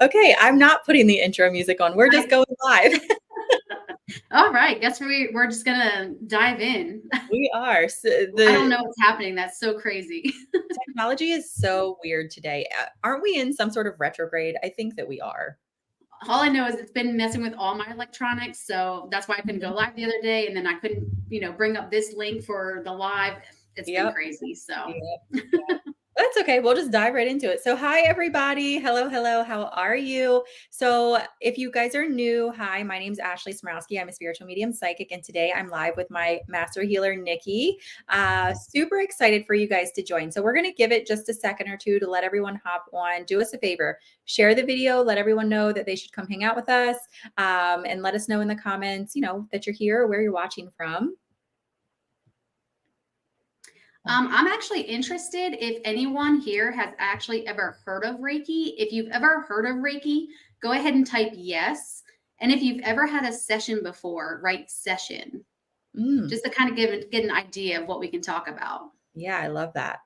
Okay, I'm not putting the intro music on. We're just going live. All right, guess we're just gonna dive in. We are. So I don't the know what's happening. That's so crazy. technology is so weird today. Aren't we in some sort of retrograde? I think that we are. All I know is it's been messing with all my electronics, so that's why I couldn't go live the other day, and then I couldn't, bring up this link for the live. It's been Yep. crazy. So Yep. That's okay. We'll just dive right into it. So, hi, everybody. Hello, hello. How are you? So, if you guys are new, hi, my name's Ashley Smarowsky. I'm a spiritual medium psychic, and today I'm live with my master healer, Nikki. Super excited for you guys to join. So, we're going to give it just a second or two to let everyone hop on. Do us a favor, share the video, let everyone know that they should come hang out with us, and let us know in the comments, that you're here or where you're watching from. I'm actually interested if anyone here has actually ever heard of Reiki. If you've ever heard of Reiki, go ahead and type yes. And if you've ever had a session before, write session, just to kind of get an idea of what we can talk about. Yeah, I love that.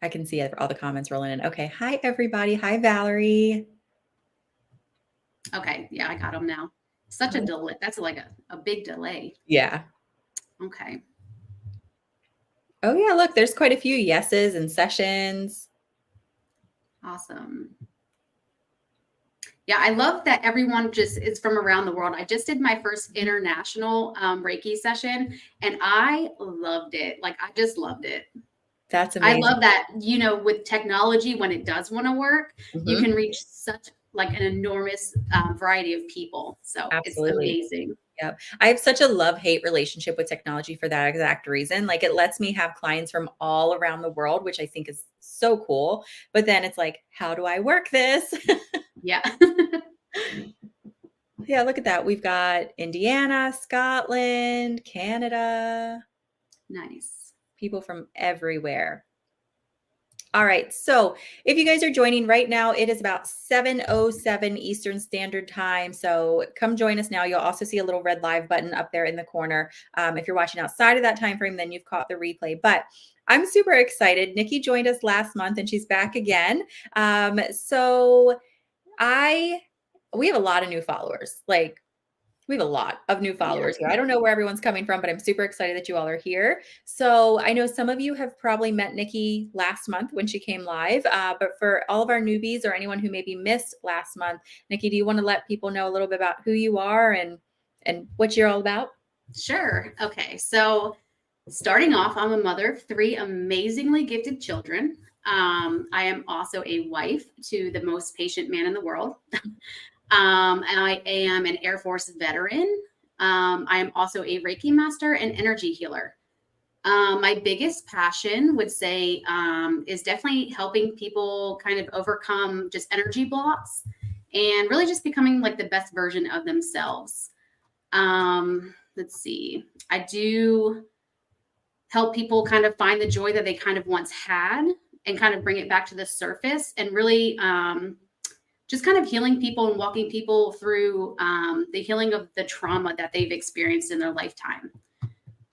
I can see all the comments rolling in. Okay. Hi, everybody. Hi, Valerie. Okay. Yeah, I got them now. Such a delay. That's like a big delay. Yeah. Okay. Oh, yeah. Look, there's quite a few yeses and sessions. Awesome. Yeah, I love that everyone just is from around the world. I just did my first international Reiki session and I loved it. Like, I just loved it. That's amazing. I love that, with technology, when it does want to work, you can reach such like an enormous variety of people. So Absolutely. It's amazing. Yep. I have such a love-hate relationship with technology for that exact reason. Like, it lets me have clients from all around the world, which I think is so cool. But then it's like, how do I work this? Yeah. Yeah, look at that. We've got Indiana, Scotland, Canada. Nice. People from everywhere. All right. So if you guys are joining right now, it is about 7:07 Eastern Standard Time. So come join us now. You'll also see a little red live button up there in the corner. If you're watching outside of that time frame, then you've caught the replay. But I'm super excited. Nikki joined us last month and she's back again. We have a lot of new followers. We have a lot of new followers here. I don't know where everyone's coming from, but I'm super excited that you all are here. So I know some of you have probably met Nikki last month when she came live, but for all of our newbies or anyone who maybe missed last month, Nikki, do you want to let people know a little bit about who you are and what you're all about? Sure. Okay. So starting off, I'm a mother of 3 amazingly gifted children. I am also a wife to the most patient man in the world. And I am an Air Force veteran. I am also a Reiki master and energy healer. My biggest passion would say is definitely helping people kind of overcome just energy blocks and really just becoming like the best version of themselves. Let's see. I do help people kind of find the joy that they kind of once had and kind of bring it back to the surface and really just kind of healing people and walking people through the healing of the trauma that they've experienced in their lifetime.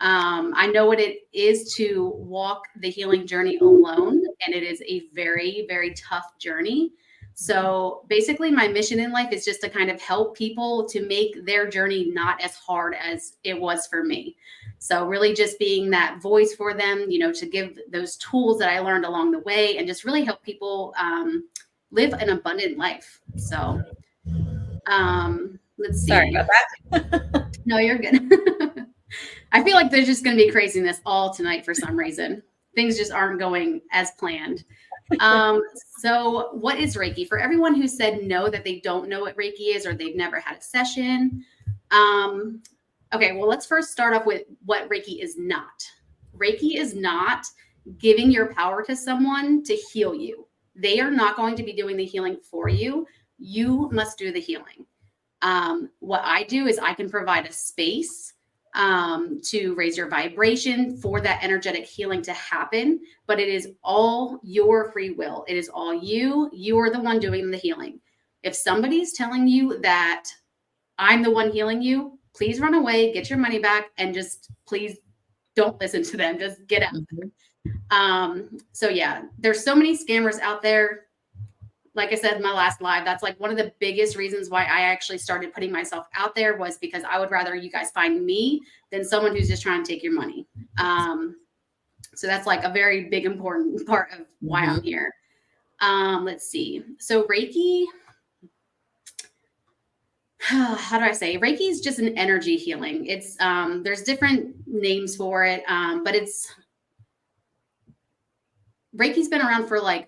I know what it is to walk the healing journey alone, and it is a very, very tough journey. So basically, my mission in life is just to kind of help people to make their journey not as hard as it was for me. So really just being that voice for them, to give those tools that I learned along the way and just really help people live an abundant life. So let's see. Sorry about that. No, you're good. I feel like there's just going to be craziness all tonight for some reason. Things just aren't going as planned. So what is Reiki? For everyone who said no, that they don't know what Reiki is or they've never had a session. Okay, well, let's first start off with what Reiki is not. Reiki is not giving your power to someone to heal you. They are not going to be doing the healing for you. You must do the healing. What I do is I can provide a space to raise your vibration for that energetic healing to happen, but it is all your free will. It is all you. You are the one doing the healing. If somebody's telling you that I'm the one healing you, please run away, get your money back, and just please don't listen to them. Just get out. Mhm. So yeah, there's so many scammers out there. Like I said in my last live, that's like one of the biggest reasons why I actually started putting myself out there, was because I would rather you guys find me than someone who's just trying to take your money. So that's like a very big, important part of why I'm Mhm. here. Let's see. So Reiki, how do I say? Reiki is just an energy healing. It's there's different names for it, but Reiki's been around for like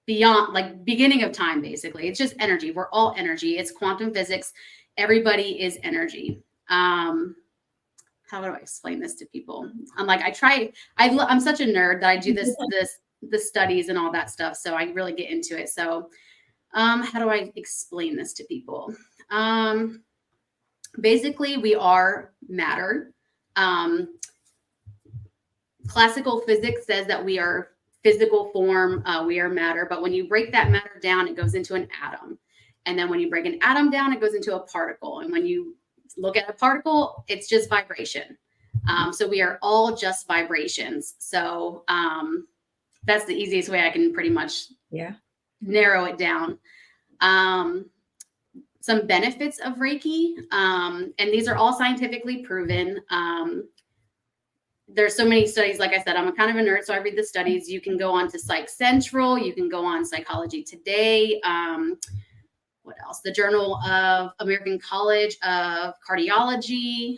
beyond, like beginning of time. Basically, it's just energy. We're all energy. It's quantum physics. Everybody is energy. How do I explain this to people? I'm such a nerd that I do the studies and all that stuff, so I really get into it. So how do I explain this to people? Basically, we are matter. Classical physics says that we are physical form, we are matter, but when you break that matter down, it goes into an atom. And then when you break an atom down, it goes into a particle. And when you look at a particle, it's just vibration. So we are all just vibrations. So that's the easiest way I can pretty much narrow it down. Some benefits of Reiki, and these are all scientifically proven. There's so many studies. Like I said, I'm a kind of a nerd, so I read the studies. You can go on to Psych Central. You can go on Psychology Today. What else? The Journal of American College of Cardiology.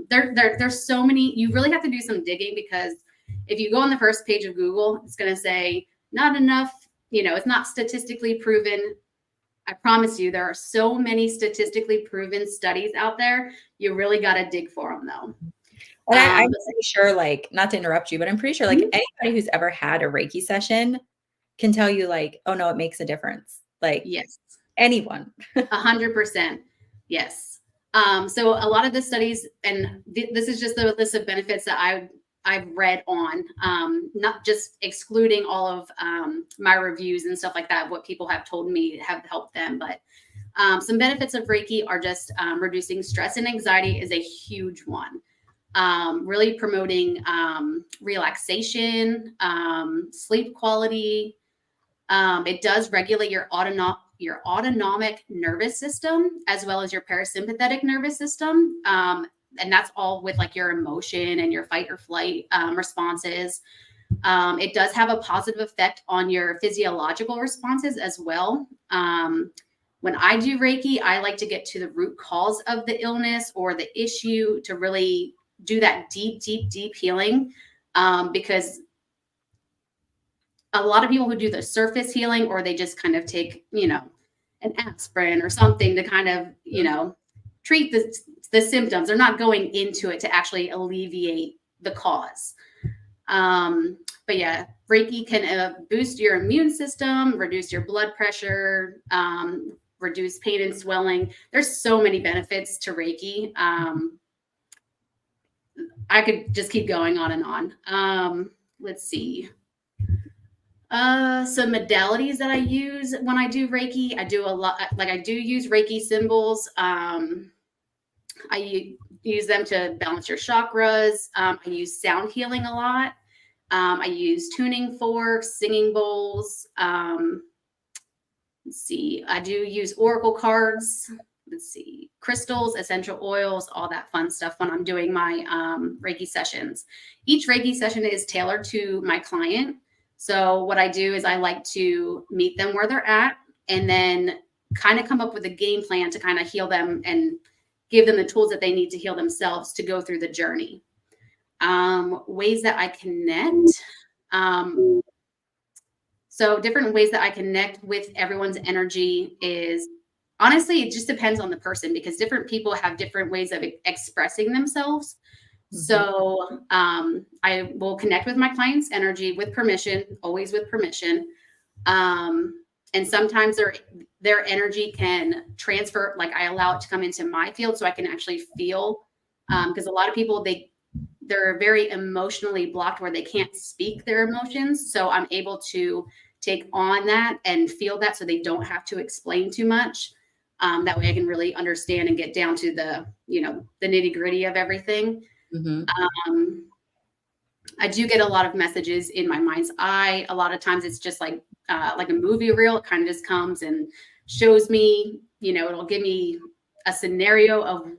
There's so many. You really have to do some digging, because if you go on the first page of Google, it's going to say not enough. It's not statistically proven. I promise you, there are so many statistically proven studies out there. You really got to dig for them, though. And I'm pretty sure, like, not to interrupt you, but I'm pretty sure, like, Mhm. anybody who's ever had a Reiki session can tell you, like, oh no, it makes a difference. Like, Yes, anyone. 100%. Yes. So a lot of the studies, and this is just the list of benefits that I've read on, not just excluding all of my reviews and stuff like that, what people have told me have helped them, but some benefits of Reiki are just reducing stress and anxiety is a huge one. Really promoting relaxation, sleep quality. It does regulate your autonomic nervous system, as well as your parasympathetic nervous system. And that's all with like your emotion and your fight or flight responses. It does have a positive effect on your physiological responses as well. When I do Reiki, I like to get to the root cause of the illness or the issue to really do that deep, deep, deep healing. Because a lot of people who do the surface healing, or they just kind of take, an aspirin or something to kind of, treat the symptoms. They're not going into it to actually alleviate the cause. But yeah, Reiki can boost your immune system, reduce your blood pressure, reduce pain and swelling. There's so many benefits to Reiki. I could just keep going on and on. Let's see. Some modalities that I use when I do Reiki. I do a lot, like I do use Reiki symbols. I use them to balance your chakras. I use sound healing a lot. I use tuning forks, singing bowls. Let's see. I do use oracle cards. Let's see. Crystals, essential oils, all that fun stuff when I'm doing my Reiki sessions. Each Reiki session is tailored to my client. So what I do is I like to meet them where they're at, and then kind of come up with a game plan to kind of heal them and give them the tools that they need to heal themselves to go through the journey. Ways that I connect. So different ways that I connect with everyone's energy is, honestly, it just depends on the person, because different people have different ways of expressing themselves. So I will connect with my client's energy with permission, always with permission. And sometimes their energy can transfer, like I allow it to come into my field so I can actually feel, because a lot of people, they're very emotionally blocked where they can't speak their emotions. So I'm able to take on that and feel that so they don't have to explain too much. That way I can really understand and get down to the nitty gritty of everything. Mhm. Um, I do get a lot of messages in my mind's eye. A lot of times it's just like a movie reel. It kind of just comes and shows me, it'll give me a scenario of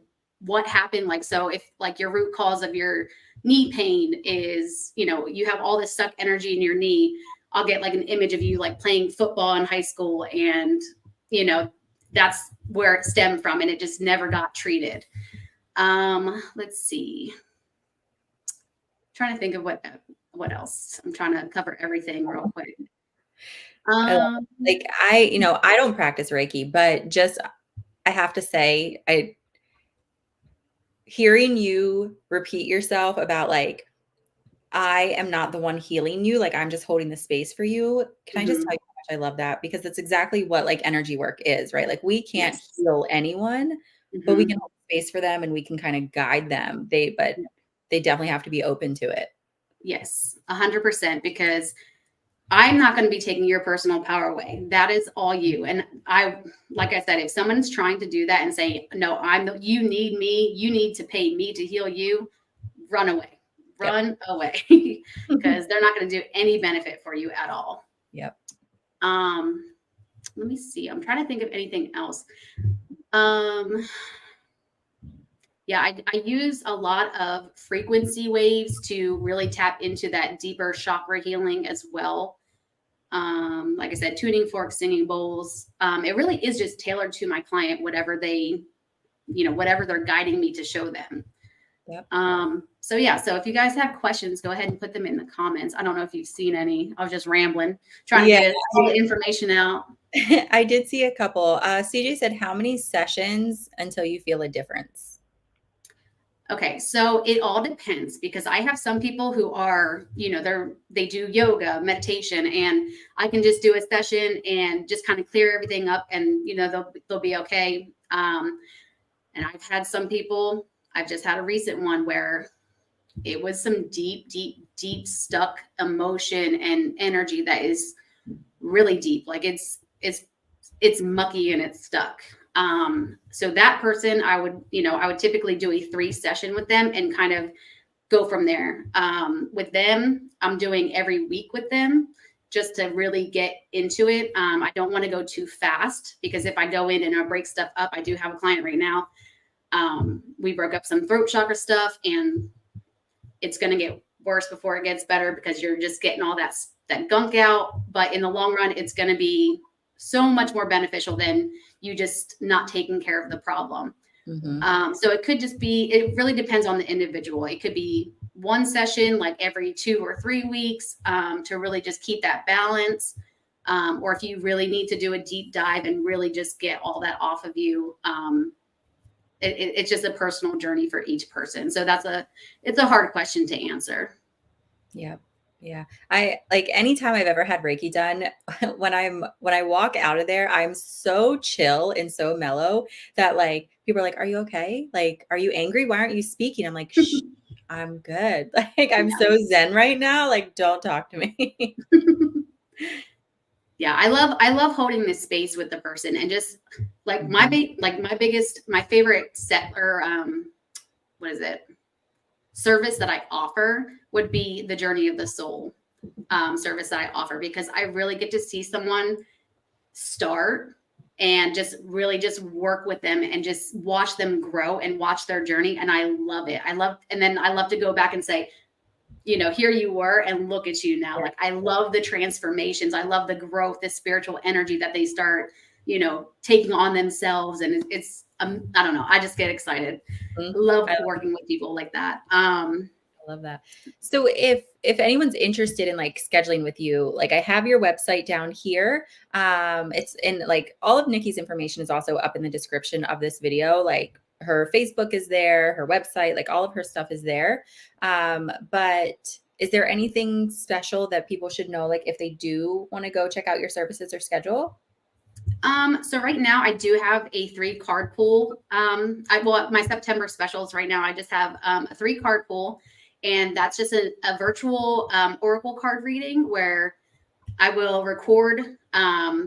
what happened. Like, so if like your root cause of your knee pain is, you have all this stuck energy in your knee, I'll get like an image of you like playing football in high school, and, that's where it stemmed from, and it just never got treated. Let's see. Trying to think of what else. I'm trying to cover everything real quick. I love Um, it. Like, I don't practice Reiki, but just I have to say, hearing you repeat yourself about like, I am not the one healing you, like, I'm just holding the space for you. Can I just tell mhm, you how much I love that? Because that's exactly what, like, energy work is, right? Like, we can't yes. heal anyone, but we can Mhm, hold space for them and we can kinda guide them. But they definitely have to be open to it. yes, 100%, because I'm not going to be taking your personal power away. That is all you. And like I said, if someone's trying to do that and say, no, you need me, you need to pay me to heal you, run away, Yep. run away, because they're not going to do any benefit for you at all. Yep. Um, Let me see. I'm trying to think of anything else. Um, yeah, I use a lot of frequency waves to really tap into that deeper chakra healing as well. Like I said, tuning forks, singing bowls. It really is just tailored to my client, whatever they're guiding me to show them. Yep. So yeah, so if you guys have questions, go ahead and put them in the comments. I don't know if you've seen any. I was just rambling, trying to Yeah. get all the information out. I did see a couple. CJ said, "How many sessions until you feel a difference?" Okay, so it all depends, because I have some people who are, they do yoga, meditation, and I can just do a session and just kind of clear everything up, and they'll be okay. And I've had some people. I've just had a recent one where it was some deep, deep, deep stuck emotion and energy that is really deep. Like it's mucky and it's stuck. So that person, I would typically do a 3 session with them and kind of go from there. With them, I'm doing every week with them just to really get into it. I don't want to go too fast, because if I go in and I break stuff up, I do have a client right now. We broke up some throat chakra stuff, and it's going to get worse before it gets better, because you're just getting all that gunk out. But in the long run, it's going to be so much more beneficial than you just not taking care of the problem. Mhm. So it really depends on the individual. It could be one session like every 2 or 3 weeks, to really just keep that balance. Or if you really need to do a deep dive and really just get all that off of you, it's just a personal journey for each person. So it's a hard question to answer. Yep. Yeah. I like anytime I've ever had Reiki done, when I walk out of there, I'm so chill and so mellow that like people are like, "Are you okay? Like, are you angry? Why aren't you speaking?" I'm like, "Shh, I'm good." Like I'm Yeah. so zen right now. Like, don't talk to me. Yeah, I love holding this space with the person, and just like Mhm. my favorite set, or what is it, service that I offer would be the journey of the soul, service that I offer, because I really get to see someone start and just really just work with them and just watch them grow and watch their journey. And I love it. And then I love to go back and say, here you were, and look at you now. Yeah. Like, I love the transformations. I love the growth, the spiritual energy that they start, taking on themselves. And I don't know. I just get excited. Mhm. Love working with people like that. I love that. So if anyone's interested in like scheduling with you, like I have your website down here. It's in like all of Nikki's information is also up in the description of this video. Like her Facebook is there, her website, like all of her stuff is there. But is there anything special that people should know, like if they do want to go check out your services or schedule? So right now I do have a 3 card pool. My September specials right now, I just have a 3 card pool, and that's just a virtual oracle card reading, where I will record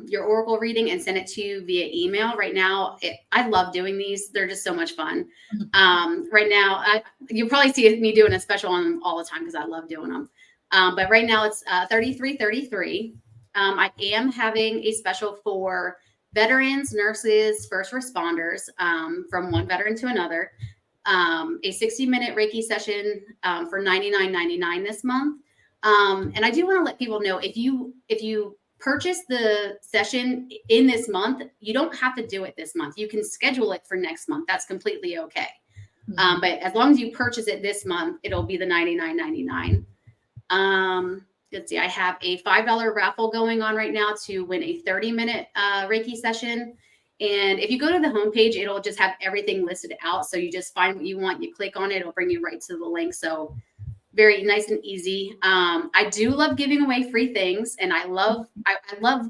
your oracle reading and send it to you via email. Right now, I love doing these. They're just so much fun. Right now, you'll probably see me doing a special on them all the time because I love doing them. But right now it's $33.33. I am having a special for veterans, nurses, first responders, from one veteran to another. A 60-minute Reiki session for $99.99 this month. And I do want to let people know, if you purchase the session in this month, you don't have to do it this month. You can schedule it for next month. That's completely okay. But as long as you purchase it this month, it'll be the $99.99. Let's see, I have a $5 raffle going on right now to win a 30-minute Reiki session. And if you go to the homepage, it'll just have everything listed out. So you just find what you want, you click on it, it'll bring you right to the link. So very nice and easy. I do love giving away free things, and I love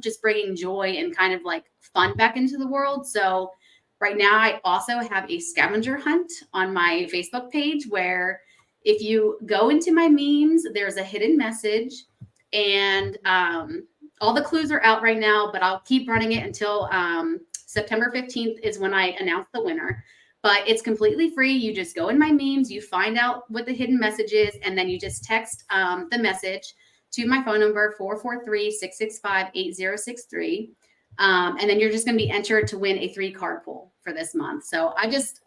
just bringing joy and kind of like fun back into the world. So right now I also have a scavenger hunt on my Facebook page, where if you go into my memes, there's a hidden message, and all the clues are out right now, but I'll keep running it until September 15th is when I announce the winner. But it's completely free. You just go in my memes, you find out what the hidden message is, and then you just text the message to my phone number, 443-665-8063. And then you're just going to be entered to win a 3-card pull for this month. So I just,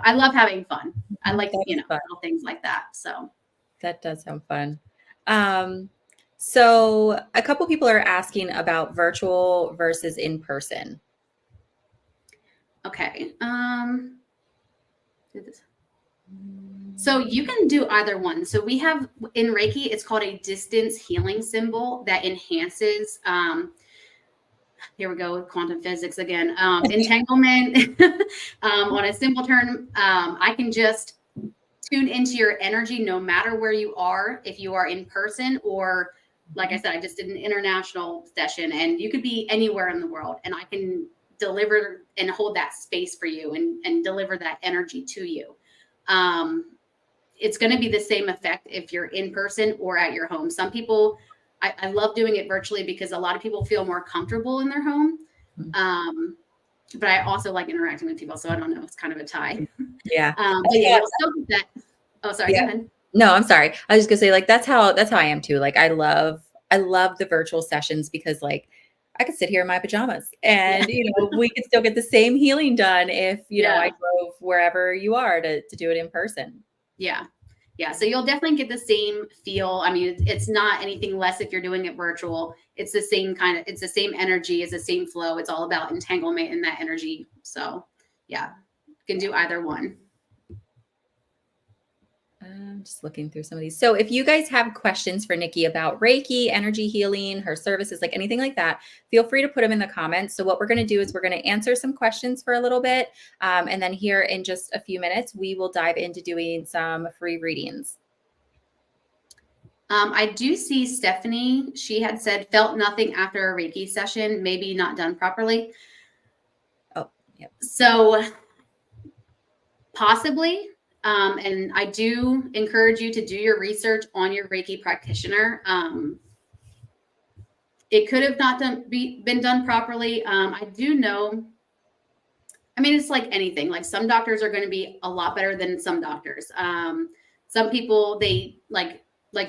I love having fun. I like, little things like that. So that does sound fun. So a couple people are asking about virtual versus in person. Okay. So you can do either one. So we have in Reiki, it's called a distance healing symbol that enhances, here we go with quantum physics again, entanglement. On a simple term, I can just tune into your energy no matter where you are, if you are in person, or like I said, I just did an international session, and you could be anywhere in the world, and I can deliver and hold that space for you and deliver that energy to you. It's going to be the same effect if you're in person or at your home. Some people, I love doing it virtually because a lot of people feel more comfortable in their home. But I also like interacting with people. So I don't know. It's kind of a tie. Yeah. But yeah, you'll still get that. Oh, sorry. Yeah. Go ahead. No, I'm sorry. I was just gonna say, like, that's how I am too. Like, I love the virtual sessions because, like, I could sit here in my pajamas and, we could still get the same healing done if, I drove wherever you are to do it in person. Yeah. Yeah. So you'll definitely get the same feel. I mean, it's not anything less if you're doing it virtual. It's the same it's the same energy, it's the same flow. It's all about entanglement in that energy. So yeah, you can do either one. I'm just looking through some of these. So if you guys have questions for Nikki about Reiki, energy healing, her services, like anything like that, feel free to put them in the comments. So what we're going to do is we're going to answer some questions for a little bit. And then here in just a few minutes, we will dive into doing some free readings. I do see Stephanie. She had said, felt nothing after a Reiki session, maybe not done properly. Oh, yep. So possibly. And I do encourage you to do your research on your Reiki practitioner. It could have not been done properly. I do know, I mean, it's like anything, like some doctors are going to be a lot better than some doctors. Some people, they like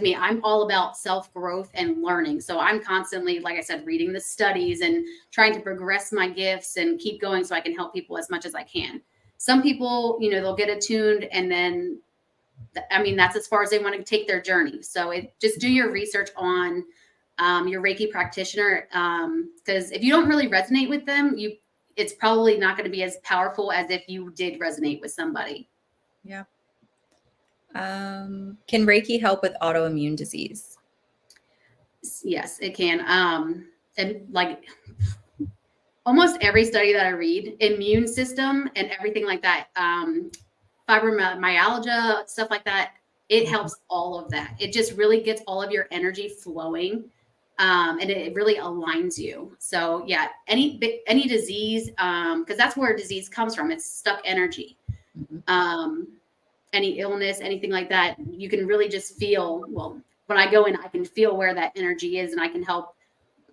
me, I'm all about self-growth and learning. So I'm constantly, like I said, reading the studies and trying to progress my gifts and keep going so I can help people as much as I can. Some people, they'll get attuned, and then, I mean, that's as far as they want to take their journey. So just do your research on your Reiki practitioner, because if you don't really resonate with them, it's probably not going to be as powerful as if you did resonate with somebody. Yeah. Can Reiki help with autoimmune disease? Yes, it can. And like almost every study that I read, immune system and everything like that, fibromyalgia, stuff like that, it helps all of that. It just really gets all of your energy flowing, and it really aligns you. So yeah, any disease, because that's where disease comes from. It's stuck energy. Any illness, anything like that, you can really just feel, well, when I go in, I can feel where that energy is, and I can help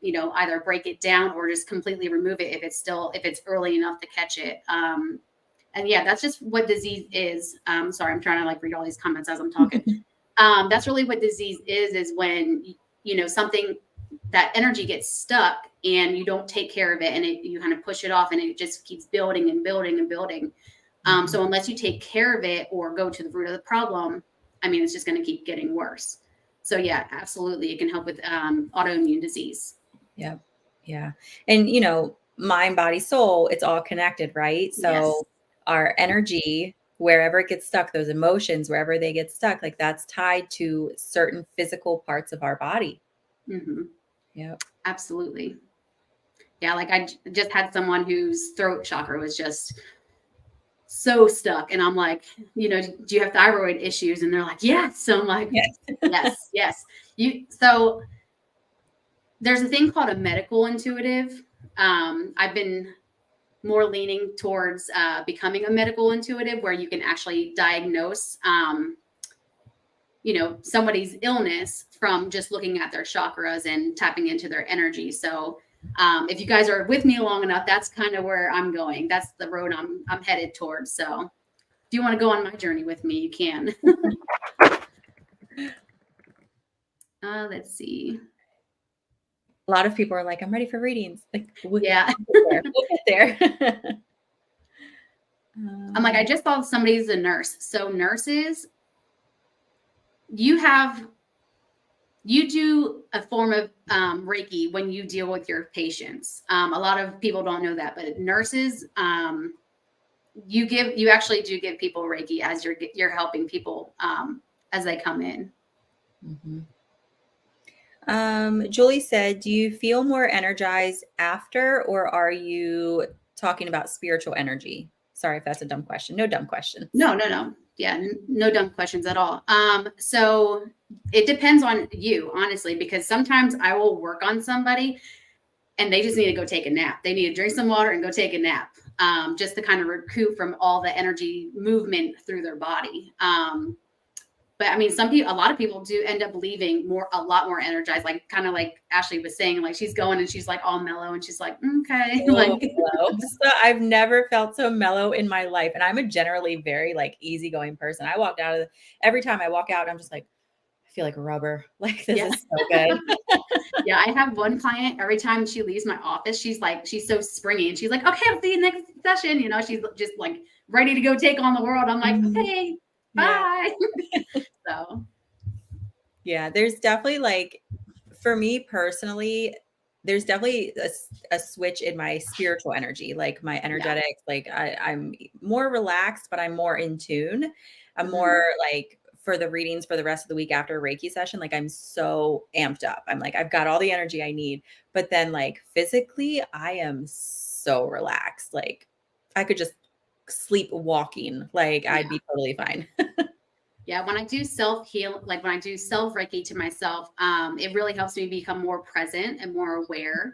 either break it down or just completely remove it if it's early enough to catch it. And yeah, that's just what disease is. Sorry, I'm trying to like read all these comments as I'm talking. That's really what disease is when, something, that energy gets stuck and you don't take care of it, and you kind of push it off and it just keeps building and building and building. So unless you take care of it or go to the root of the problem, I mean, it's just going to keep getting worse. So yeah, absolutely. It can help with autoimmune disease. Yeah. Yeah. And, mind, body, soul, it's all connected, right? Yes. So our energy, wherever it gets stuck, those emotions, wherever they get stuck, like that's tied to certain physical parts of our body. Mm-hmm. Yeah. Absolutely. Yeah. Like just had someone whose throat chakra was just so stuck. And I'm like, do you have thyroid issues? And they're like, yes. So I'm like, Yes. yes, yes. So there's a thing called a medical intuitive. I've been more leaning towards becoming a medical intuitive, where you can actually diagnose, somebody's illness from just looking at their chakras and tapping into their energy. So if you guys are with me long enough, that's kind of where I'm going. That's the road I'm headed towards. So if you want to go on my journey with me, you can. Let's see. A lot of people are like, I'm ready for readings. Like, Yeah. we'll get there. I'm like, I just saw somebody's a nurse. So nurses, you do a form of Reiki when you deal with your patients. A lot of people don't know that, but nurses, you actually do give people Reiki as you're helping people as they come in. Mm-hmm. Julie said, do you feel more energized after, or are you talking about spiritual energy? Sorry if that's a dumb question. No dumb questions. No. Yeah, no dumb questions at all. So it depends on you, honestly, because sometimes I will work on somebody and they just need to go take a nap. They need to drink some water and go take a nap, just to kind of recoup from all the energy movement through their body. But I mean, a lot of people do end up leaving a lot more energized, like kind of like Ashley was saying, like she's going and she's like all mellow and she's like, okay. So Like, mellow. So I've never felt so mellow in my life. And I'm a generally very like easygoing person. I walked out of every time I walk out, I'm just like, I feel like rubber. Like this is so good. Yeah, I have one client, every time she leaves my office, she's so springy and she's like, okay, I'll see you next session. She's just like ready to go take on the world. I'm like, okay, bye. So yeah, there's definitely like, for me personally, there's definitely a switch in my spiritual energy, like my energetics. Like I'm more relaxed, but I'm more in tune. I'm more like, for the readings for the rest of the week after a Reiki session, like I'm so amped up. I'm like, I've got all the energy I need. But then like physically, I am so relaxed. Like I could just sleep walking. Like I'd be totally fine. yeah, when I do self-heal, like when I do self-Reiki to myself, it really helps me become more present and more aware.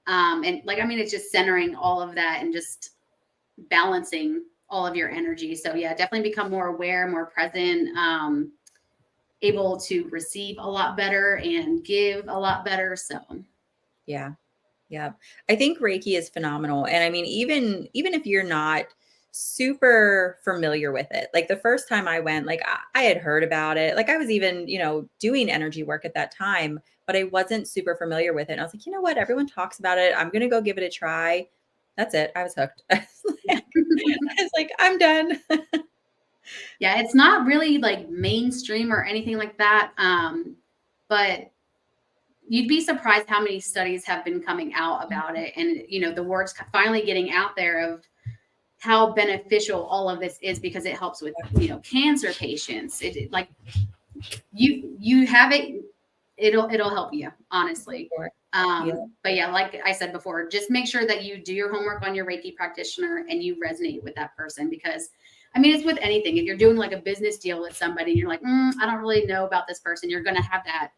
And like, I mean, it's just centering all of that and just balancing all of your energy. So yeah, definitely become more aware, more present, able to receive a lot better and give a lot better. So Yeah. Yeah. I think Reiki is phenomenal. And I mean, even if you're not super familiar with it, like the first time I went, like I had heard about it. Like I was even, doing energy work at that time, but I wasn't super familiar with it. And I was like, you know what? Everyone talks about it. I'm going to go give it a try. That's it. I was hooked. I was like, I'm done. yeah, it's not really like mainstream or anything like that. But you'd be surprised how many studies have been coming out about it. And, the word's finally getting out there of how beneficial all of this is, because it helps with, cancer patients. It like you have it, it'll help you, honestly. But yeah, like I said before, just make sure that you do your homework on your Reiki practitioner and you resonate with that person, because I mean, it's with anything. If you're doing like a business deal with somebody and you're like, I don't really know about this person, you're going to have that,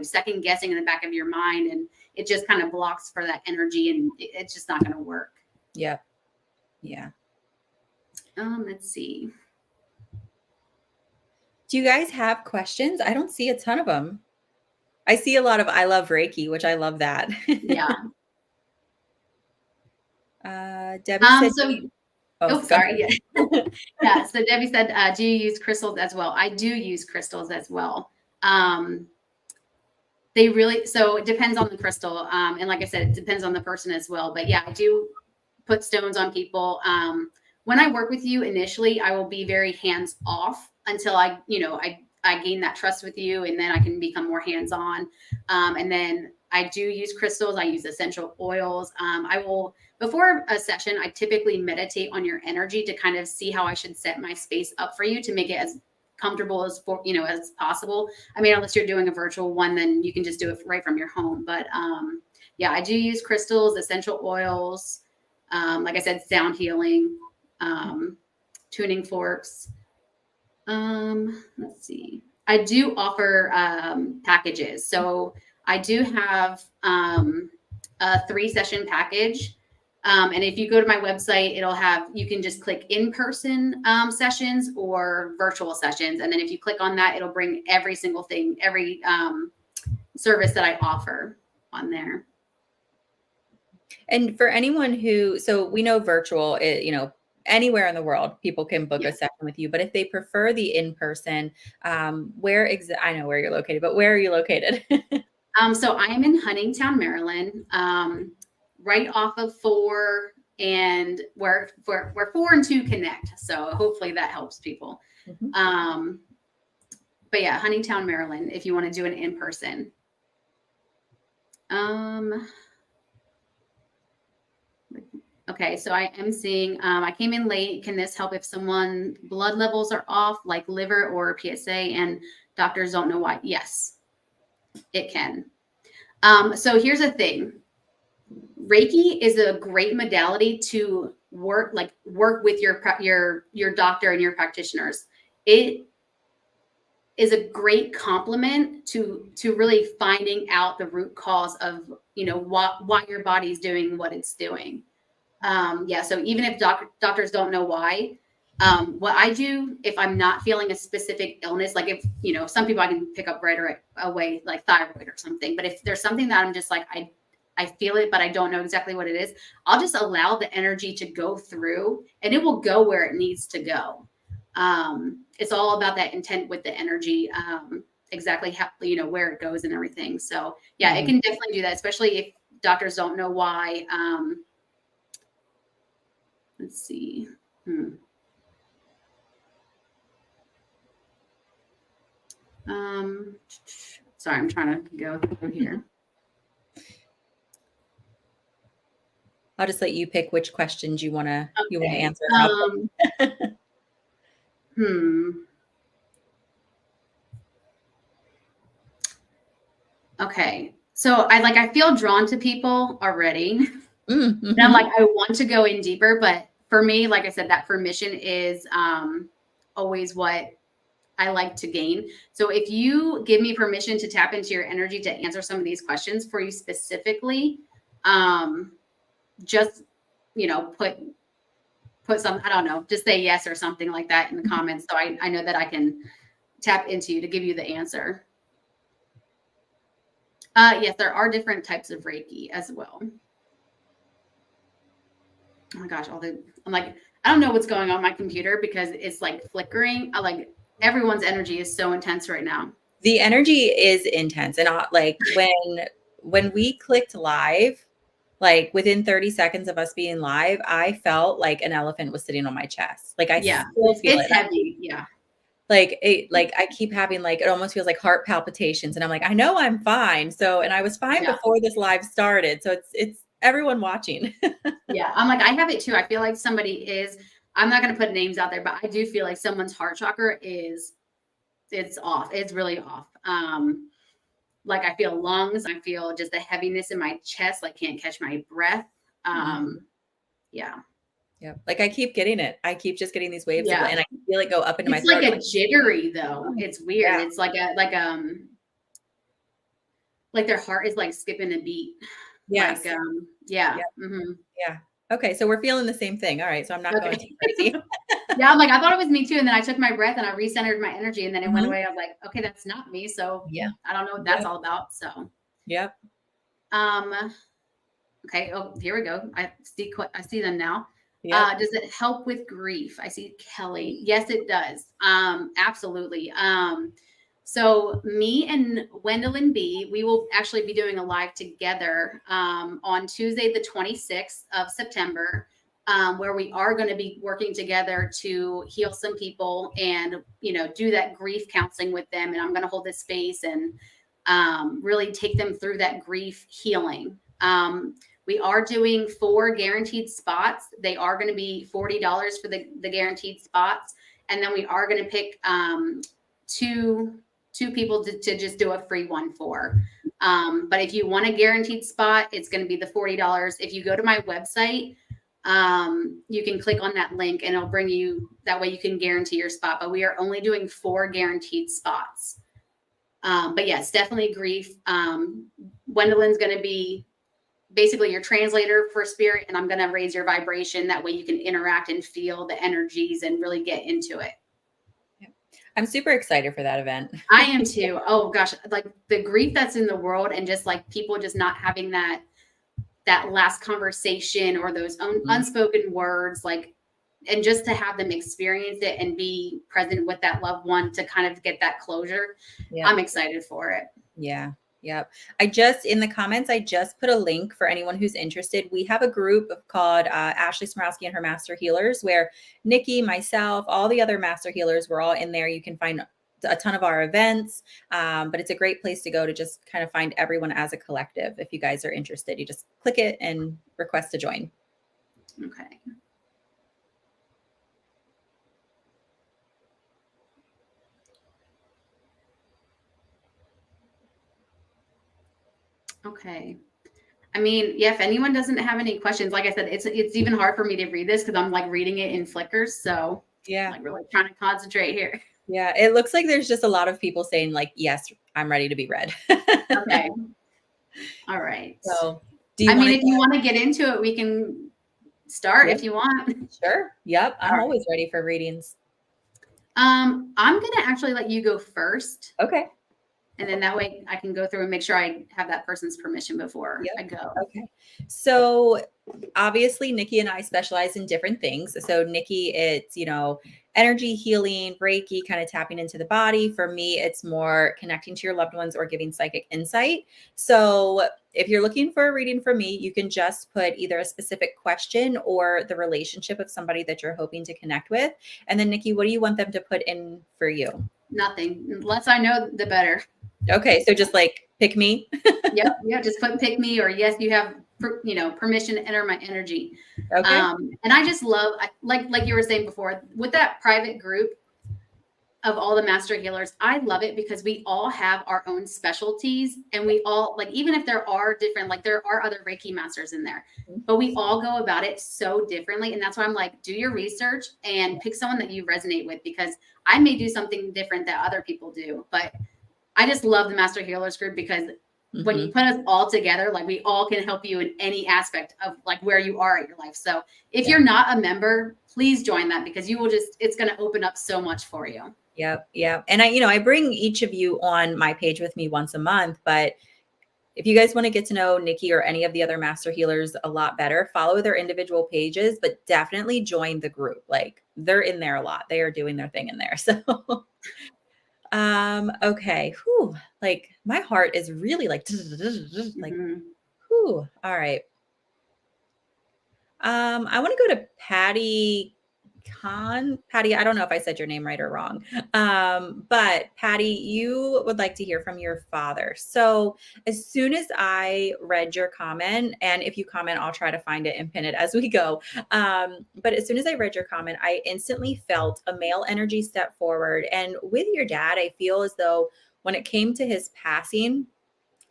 second guessing in the back of your mind, and it just kind of blocks for that energy, and it's just not going to work. Yeah. Yeah. Let's see. Do you guys have questions? I don't see a ton of them. I see a lot of I love Reiki, which I love that. Yeah. Debbie said, So, oh, oh, go sorry. Yeah. ahead. Yeah. So Debbie said, do you use crystals as well? I do use crystals as well. Um, they really, so it depends on the crystal. And like I said, it depends on the person as well. But yeah, I do put stones on people. When I work with you initially, I will be very hands off until I gain that trust with you, and then I can become more hands on. And then I do use crystals. I use essential oils. I will before a session, I typically meditate on your energy to kind of see how I should set my space up for you to make it as comfortable as possible. I mean, unless you're doing a virtual one, then you can just do it right from your home. But yeah, I do use crystals, essential oils, like I said, sound healing, tuning forks. Let's see. I do offer packages. So I do have a 3-session package. And if you go to my website, you can just click in-person sessions or virtual sessions. And then if you click on that, it'll bring every single thing, every service that I offer on there. And for anyone so we know virtual, anywhere in the world, people can book a session with you. But if they prefer the in-person, I know where you're located, but where are you located? So I am in Huntingtown, Maryland, right off of 4 and where 4 and 2 connect. So hopefully that helps people. Mm-hmm. But yeah, Huntingtown, Maryland, if you want to do an in-person. Okay, so I am seeing, I came in late. Can this help if someone blood levels are off, like liver or PSA, and doctors don't know why? Yes, it can. So here's the thing. Reiki is a great modality to work with your doctor and your practitioners. It is a great complement to really finding out the root cause of why your body's doing what it's doing. So even if doctors don't know why, what I do if I'm not feeling a specific illness, like if some people I can pick up right away, like thyroid or something, but if there's something that I'm just like I feel it, but I don't know exactly what it is, I'll just allow the energy to go through, and it will go where it needs to go. It's all about that intent with the energy, exactly how where it goes and everything. So yeah, it can definitely do that, especially if doctors don't know why. Let's see. Sorry, I'm trying to go through here. I'll just let you pick which questions you want to answer. Okay. So I feel drawn to people already. Mm-hmm. And I'm like, I want to go in deeper, but for me, like I said, that permission is always what I like to gain. So if you give me permission to tap into your energy to answer some of these questions for you specifically, just put some, I don't know, just say yes or something like that in the comments, so I know that I can tap into you to give you the answer. Yes, there are different types of Reiki as well. Oh my gosh, I'm like, I don't know what's going on my computer because it's like flickering. Everyone's energy is so intense right now. The energy is intense, and like when we clicked live, like within 30 seconds of us being live, I felt like an elephant was sitting on my chest. Like I still feel it's heavy. Yeah. Like I keep having it almost feels like heart palpitations, and I'm like, I know I'm fine. So, and I was fine before this live started. So it's everyone watching. Yeah. I'm like, I have it too. I feel like I'm not going to put names out there, but I do feel like someone's heart chakra it's off. It's really off. Like I feel lungs, I feel just a heaviness in my chest, like can't catch my breath. Yeah. Yeah. Like I keep getting it. I keep just getting these waves and I can feel it go up into my throat. throat. It's like a jittery though. It's weird. Yeah. It's like their heart is like skipping a beat. Yes. Yeah. Mm-hmm. Yeah. Okay, so we're feeling the same thing. All right, so I'm not going too Okay. crazy. Yeah, I'm like, I thought it was me too. And then I took my breath and I recentered my energy and then it went Mhm. away. I was like, okay, that's not me. So Yeah. I don't know what that's Yep. all about. So, Yep. um, okay. Oh, here we go. I see them now. Yep. Does it help with grief? I see Kelly. Yes, it does. Absolutely. So me and Gwendolyn B, we will actually be doing a live together on Tuesday, the 26th of September, where we are going to be working together to heal some people and, do that grief counseling with them. And I'm going to hold this space and really take them through that grief healing. We are doing 4 guaranteed spots. They are going to be $40 for the guaranteed spots. And then we are going to pick two people to just do a free one for. But if you want a guaranteed spot, it's going to be the $40. If you go to my website, you can click on that link and it'll bring you, that way you can guarantee your spot. But we are only doing 4 guaranteed spots. But yes, definitely grief. Gwendolyn's going to be basically your translator for spirit, and I'm going to raise your vibration. That way you can interact and feel the energies and really get into it. Yep. I'm super excited for that event. I am too. Oh gosh, like the grief that's in the world and just like people just not having that last conversation or those unspoken words, like, and just to have them experience it and be present with that loved one to kind of get that closure. Yeah. I'm excited for it. Yeah. Yep. In the comments, I just put a link for anyone who's interested. We have a group called Ashley Smarowsky and her Master Healers, where Nikki, myself, all the other Master Healers, we're all in there. You can find a ton of our events, but it's a great place to go to just kind of find everyone as a collective. If you guys are interested, you just click it and request to join. Okay. Okay. I mean, yeah, if anyone doesn't have any questions, like I said, it's even hard for me to read this because I'm like reading it in flickers. So Yeah. I'm like really trying to concentrate here. Yeah. It looks like there's just a lot of people saying like, yes, I'm ready to be read. Okay. All right. So do you I want mean, to? if you want to get into it, we can start if you want. Sure. Yep. All I'm right. always ready for readings. I'm gonna actually let you go first. Okay. And then that way I can go through and make sure I have that person's permission before Yep. I go. Okay. So obviously Nikki and I specialize in different things. So Nikki, it's, energy healing, Reiki, kind of tapping into the body. For me, it's more connecting to your loved ones or giving psychic insight. So if you're looking for a reading from me, you can just put either a specific question or the relationship of somebody that you're hoping to connect with. And then Nikki, what do you want them to put in for you? Nothing. The less I know, the better. Okay. So just like pick me. Yep. Yeah. Just put pick me or yes, you have permission to enter my energy. Okay. And I just love like you were saying before with that private group of all the master healers. I love it because we all have our own specialties and we all like, even if there are different, like there are other Reiki masters in there, but we all go about it so differently. And that's why I'm like, do your research and pick someone that you resonate with, because I may do something different that other people do, but I just love the master healers group because when you put us all together, like we all can help you in any aspect of like where you are at your life. So if you're not a member, please join that because you will it's going to open up so much for you. Yep. Yep. And I bring each of you on my page with me once a month, but if you guys want to get to know Nikki or any of the other master healers a lot better, follow their individual pages, but definitely join the group. Like they're in there a lot. They are doing their thing in there. So, okay. Whew. Like my heart is really like, whew. All right. I want to go to Patty Patty, I don't know if I said your name right or wrong. But Patty, you would like to hear from your father. So as soon as I read your comment, and if you comment, I'll try to find it and pin it as we go. But as soon as I read your comment, I instantly felt a male energy step forward. And with your dad, I feel as though when it came to his passing,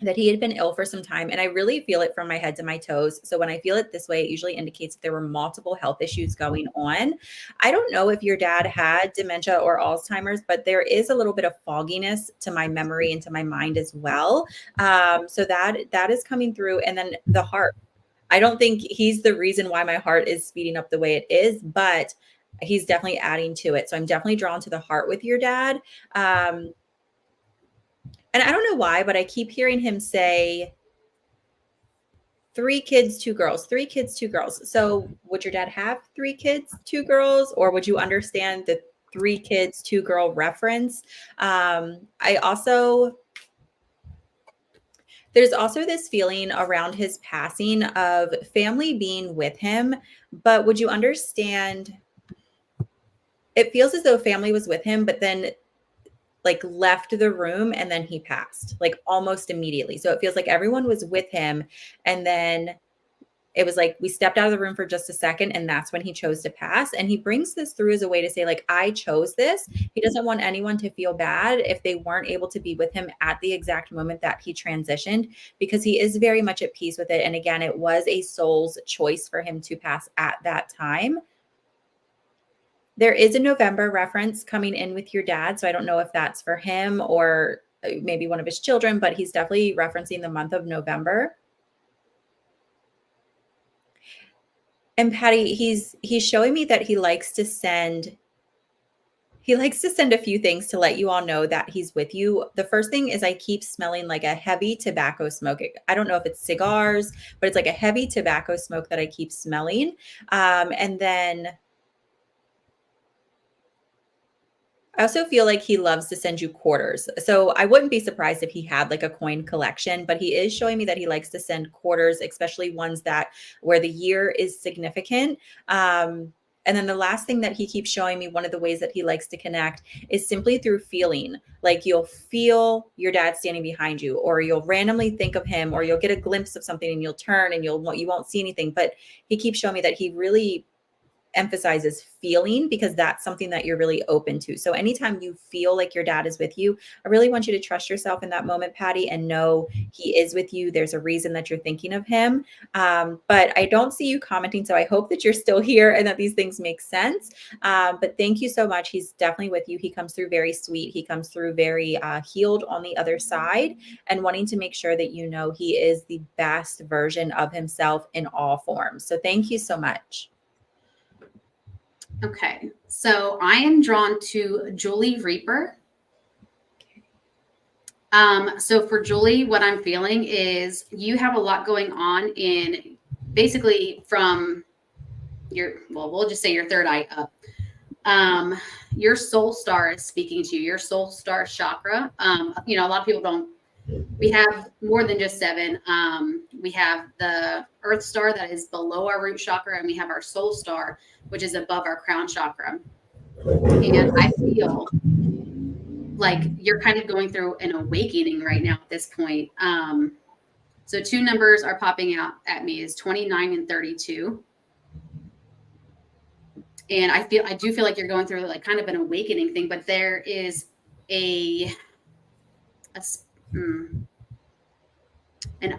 that he had been ill for some time. And I really feel it from my head to my toes. So when I feel it this way, it usually indicates that there were multiple health issues going on. I don't know if your dad had dementia or Alzheimer's, but there is a little bit of fogginess to my memory and to my mind as well. So that is coming through. And then the heart. I don't think he's the reason why my heart is speeding up the way it is, but he's definitely adding to it. So I'm definitely drawn to the heart with your dad. And I don't know why, but I keep hearing him say 3 kids, 2 girls, 3 kids, 2 girls. So would your dad have 3 kids, 2 girls, or would you understand the 3 kids, 2 girl reference? I also, there's also this feeling around his passing of family being with him, but would you understand? It feels as though family was with him, but then like left the room and then he passed like almost immediately. So it feels like everyone was with him and then it was like we stepped out of the room for just a second and that's when he chose to pass. And he brings this through as a way to say like I chose this. He doesn't want anyone to feel bad if they weren't able to be with him at the exact moment that he transitioned, because he is very much at peace with it. And again, it was a soul's choice for him to pass at that time. There is a November reference coming in with your dad, so I don't know if that's for him or maybe one of his children, but he's definitely referencing the month of November. And Patty, he's showing me that he likes to send a few things to let you all know that he's with you. The first thing is I keep smelling like a heavy tobacco smoke. I don't know if it's cigars, but it's like a heavy tobacco smoke that I keep smelling. And then I also feel like he loves to send you quarters. So I wouldn't be surprised if he had like a coin collection, but he is showing me that he likes to send quarters, especially ones that where the year is significant. And then the last thing that he keeps showing me, one of the ways that he likes to connect is simply through feeling. Like you'll feel your dad standing behind you, or you'll randomly think of him, or you'll get a glimpse of something and you'll turn and you won't see anything. But he keeps showing me that he really emphasizes feeling because that's something that you're really open to. So anytime you feel like your dad is with you, I really want you to trust yourself in that moment, Patty, and know he is with you. There's a reason that you're thinking of him. But I don't see you commenting. So I hope that you're still here and that these things make sense. But thank you so much. He's definitely with you. He comes through very sweet. He comes through very healed on the other side and wanting to make sure that you know he is the best version of himself in all forms. So thank you so much. Okay, so I am drawn to Julie Reaper. So for Julie, what I'm feeling is you have a lot going on in basically from your, well, we'll just say your third eye up. Your soul star is speaking to you, your soul star chakra. You know, a lot of people don't, we have more than just 7. We have the earth star that is below our root chakra, and we have our soul star, which is above our crown chakra. And I feel like you're kind of going through an awakening right now at this point. So 2 numbers are popping out at me is 29 and 32. And I do feel like you're going through like kind of an awakening thing, but there is an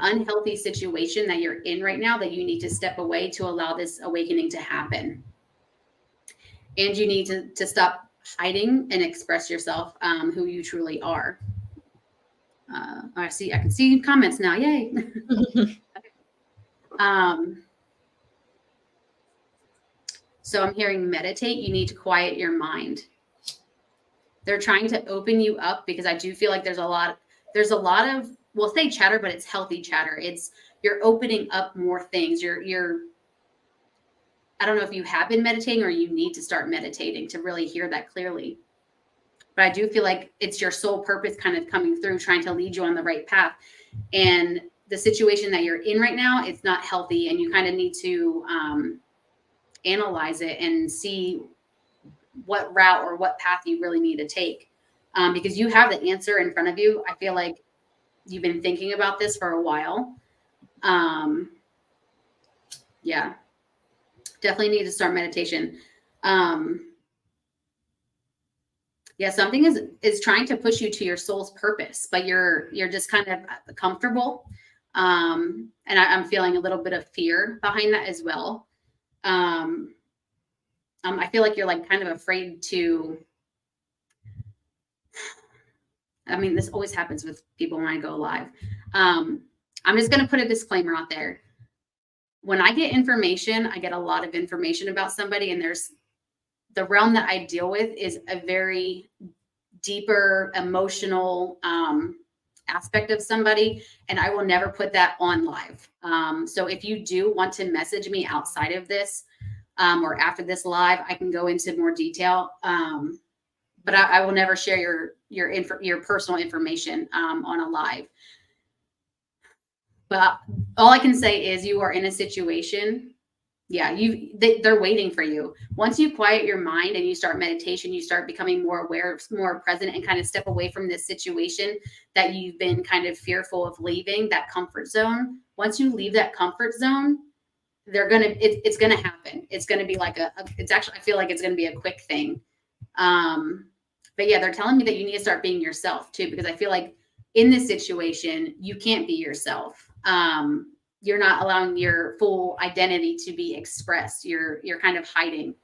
unhealthy situation that you're in right now that you need to step away to allow this awakening to happen. And you need to stop hiding and express yourself, who you truly are. I can see comments now. Yay. So I'm hearing meditate. You need to quiet your mind. They're trying to open you up because I do feel like there's a lot of, we'll say chatter, but it's healthy chatter. It's you're opening up more things. I don't know if you have been meditating or you need to start meditating to really hear that clearly. But I do feel like it's your soul purpose kind of coming through, trying to lead you on the right path. And the situation that you're in right now, it's not healthy. And you kind of need to analyze it and see what route or what path you really need to take. Because you have the answer in front of you. I feel like you've been thinking about this for a while. Yeah, definitely need to start meditation. Yeah, something is trying to push you to your soul's purpose, but you're just kind of comfortable. And I'm feeling a little bit of fear behind that as well. I feel like you're like kind of afraid to, I mean, this always happens with people when I go live. I'm just going to put a disclaimer out there. when I get information, I get a lot of information about somebody, and there's the realm that I deal with is a very deeper emotional aspect of somebody, and I will never put that on live. So if you do want to message me outside of this or after this live, I can go into more detail. But I will never share your personal information on a live. But all I can say is you are in a situation. Yeah, they're waiting for you. Once you quiet your mind and you start meditation, you start becoming more aware, more present, and kind of step away from this situation that you've been kind of fearful of leaving, that comfort zone. Once you leave that comfort zone, it's gonna happen. It's gonna be like it's actually, I feel like it's gonna be a quick thing. But yeah, they're telling me that you need to start being yourself too, because I feel like in this situation, you can't be yourself. You're not allowing your full identity to be expressed. You're kind of hiding.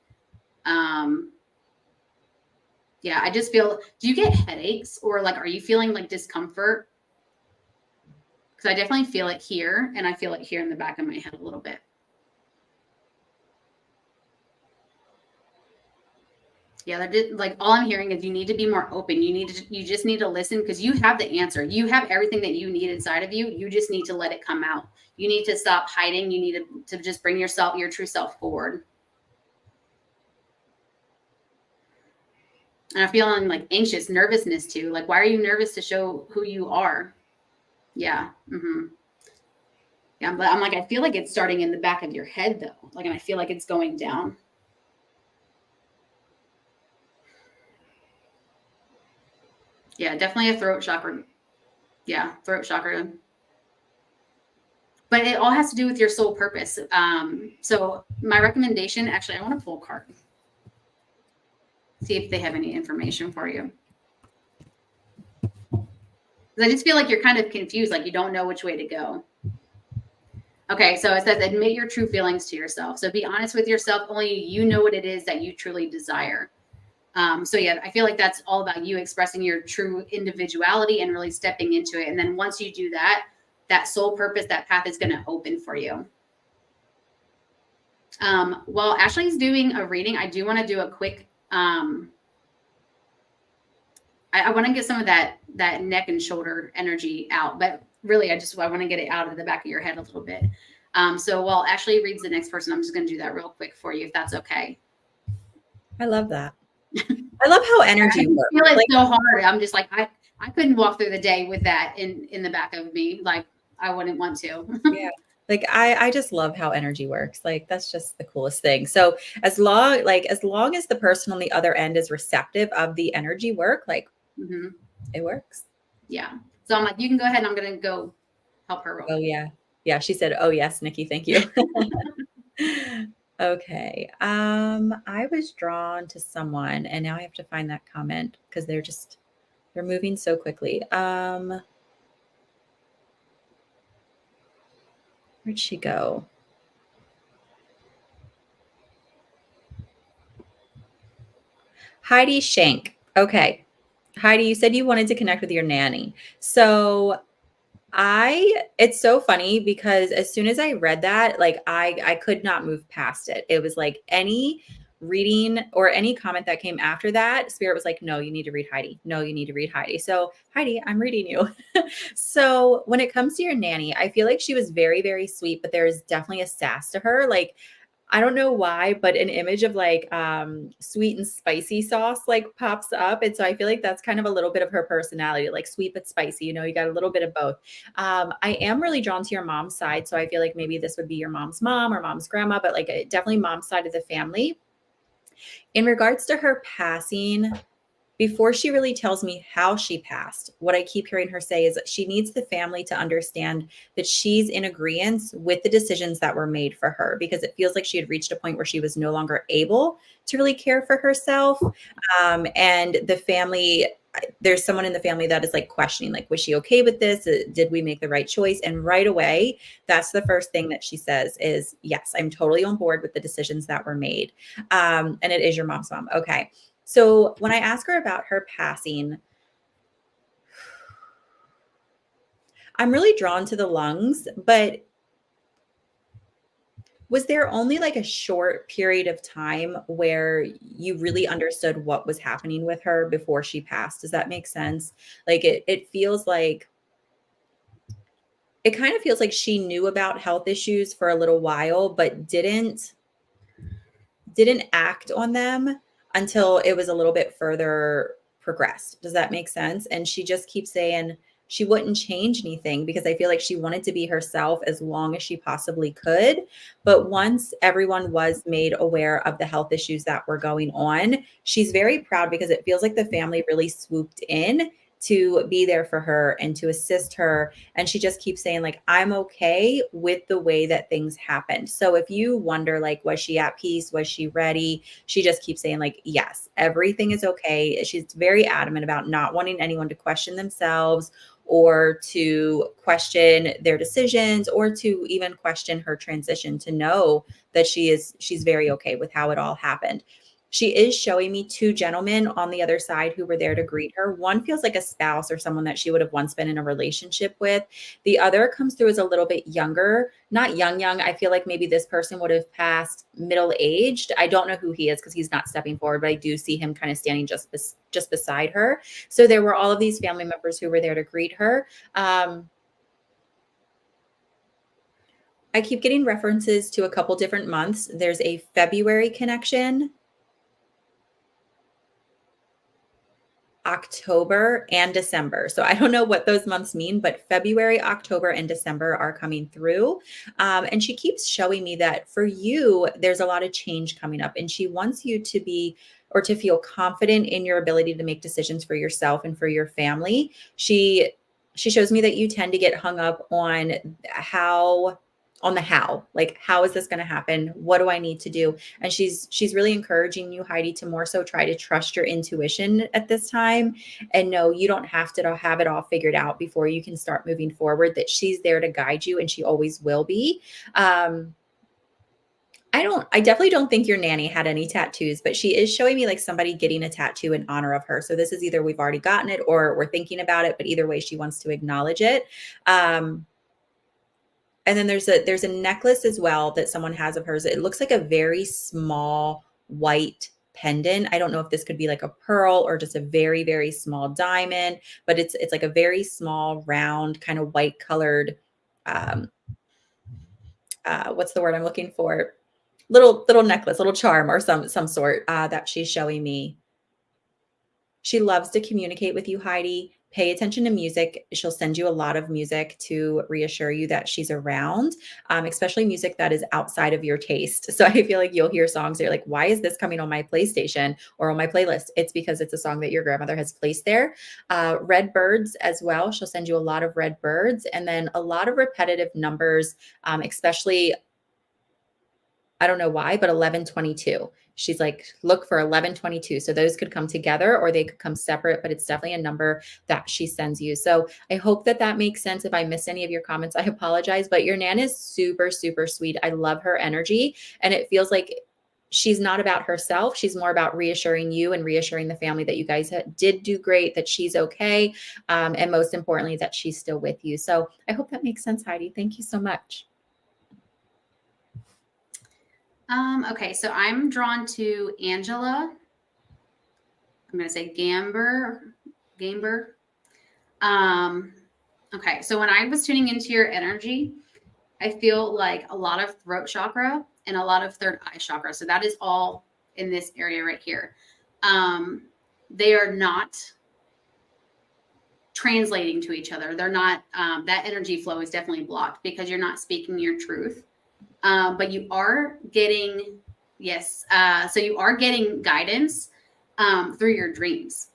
Yeah, I just feel, do you get headaches or like, are you feeling like discomfort? Because I definitely feel it here, and I feel it here in the back of my head a little bit. Yeah, like all I'm hearing is you need to be more open. You just need to listen, because you have the answer. You have everything that you need inside of you. You just need to let it come out. You need to stop hiding. You need to just bring your true self forward. And I'm feeling like anxious, nervousness too. Like, why are you nervous to show who you are? Yeah. Yeah, but I'm like, I feel like it's starting in the back of your head though. Like, and I feel like it's going down. Yeah, definitely a throat chakra. Yeah, throat chakra. But it all has to do with your soul purpose. So my recommendation, actually, I want to pull a card. See if they have any information for you. Because I just feel like you're kind of confused, like you don't know which way to go. Okay, so it says admit your true feelings to yourself. So be honest with yourself. Only you know what it is that you truly desire. So yeah, I feel like that's all about you expressing your true individuality and really stepping into it. And then once you do that, that soul purpose, that path is going to open for you. While Ashley's doing a reading, I do want to do a quick, I want to get some of that neck and shoulder energy out, but really I want to get it out of the back of your head a little bit. So while Ashley reads the next person, I'm just going to do that real quick for you, if that's okay. I love that. I love how energy works. I feel it's like, so hard. I'm just like, I couldn't walk through the day with that in the back of me. Like, I wouldn't want to. Yeah. Like I just love how energy works. Like that's just the coolest thing. So as long as the person on the other end is receptive of the energy work, like it works. Yeah. So I'm like, you can go ahead, and I'm gonna go help her. Oh yeah. Yeah. She said, oh yes, Nikki, thank you. Okay. I was drawn to someone and now I have to find that comment because they're moving so quickly. Where'd she go? Heidi Shank. Okay. Heidi, you said you wanted to connect with your nanny. So it's so funny because as soon as I read that, like I could not move past it. It was like any reading or any comment that came after that, Spirit was like, no, you need to read Heidi. No, you need to read Heidi. So Heidi, I'm reading you. So when it comes to your nanny, I feel like she was very, very sweet, but there is definitely a sass to her. Like, I don't know why, but an image of like sweet and spicy sauce like pops up. And so I feel like that's kind of a little bit of her personality, like sweet but spicy. You know, you got a little bit of both. I am really drawn to your mom's side. So I feel like maybe this would be your mom's mom or mom's grandma, but like definitely mom's side of the family. In regards to her passing, before she really tells me how she passed, what I keep hearing her say is that she needs the family to understand that she's in agreement with the decisions that were made for her, because it feels like she had reached a point where she was no longer able to really care for herself. And the family, there's someone in the family that is like questioning, like, was she okay with this? Did we make the right choice? And right away, that's the first thing that she says is, yes, I'm totally on board with the decisions that were made. And it is your mom's mom. Okay. So when I ask her about her passing, I'm really drawn to the lungs, but Was there only like a short period of time where you really understood what was happening with her before she passed? Does that make sense? Like it feels like it kind of feels like she knew about health issues for a little while, but didn't act on them until it was a little bit further progressed. Does that make sense? And she just keeps saying she wouldn't change anything because I feel like she wanted to be herself as long as she possibly could. But once everyone was made aware of the health issues that were going on, she's very proud because it feels like the family really swooped in to be there for her and to assist her. And she just keeps saying, like, I'm okay with the way that things happened. So if you wonder, like, was she at peace? Was she ready? She just keeps saying, like, yes, everything is okay. She's very adamant about not wanting anyone to question themselves or to question their decisions or to even question her transition, to know that she's very okay with how it all happened. She is showing me two gentlemen on the other side who were there to greet her. One feels like a spouse or someone that she would have once been in a relationship with. The other comes through as a little bit younger, not young. I feel like maybe this person would have passed middle aged. I don't know who he is because he's not stepping forward, but I do see him kind of standing just beside her. So there were all of these family members who were there to greet her. I keep getting references to a couple different months. There's a February connection, October, and December. So I don't know what those months mean, but February, October, and December are coming through. And she keeps showing me that for you, there's a lot of change coming up, and she wants you to be or to feel confident in your ability to make decisions for yourself and for your family. She shows me that you tend to get hung up on the how, like, how is this going to happen? What do I need to do? And she's really encouraging you, Heidi, to more so try to trust your intuition at this time and know you don't have to have it all figured out before you can start moving forward, that she's there to guide you and she always will be. I definitely don't think your nanny had any tattoos, but she is showing me like somebody getting a tattoo in honor of her. So this is either we've already gotten it or we're thinking about it, but either way, she wants to acknowledge it. And then there's a necklace as well that someone has of hers. It looks like a very small white pendant. I don't know if this could be like a pearl or just a very, very small diamond, but it's like a very small, round, kind of white colored, um, what's the word I'm looking for? Little necklace, little charm or some sort, that she's showing me. She loves to communicate with you, Heidi. Pay attention to music. She'll send you a lot of music to reassure you that she's around, especially music that is outside of your taste. So I feel like you'll hear songs that you're like, why is this coming on my PlayStation or on my playlist? It's because it's a song that your grandmother has placed there. Red birds as well. She'll send you a lot of red birds and then a lot of repetitive numbers, especially, I don't know why, but 1122. She's like, look for 1122. So those could come together or they could come separate, but it's definitely a number that she sends you. So I hope that that makes sense. If I missed any of your comments, I apologize, but your Nan is super, super sweet. I love her energy. And it feels like she's not about herself. She's more about reassuring you and reassuring the family that you guys did do great, that she's okay. And most importantly, that she's still with you. So I hope that makes sense, Heidi. Thank you so much. Okay, so I'm drawn to Angela. I'm going to say Gamber. Okay, so when I was tuning into your energy, I feel like a lot of throat chakra and a lot of third eye chakra. So that is all in this area right here. They are not translating to each other. They're not, that energy flow is definitely blocked because you're not speaking your truth. But you are getting, yes. So you are getting guidance through your dreams.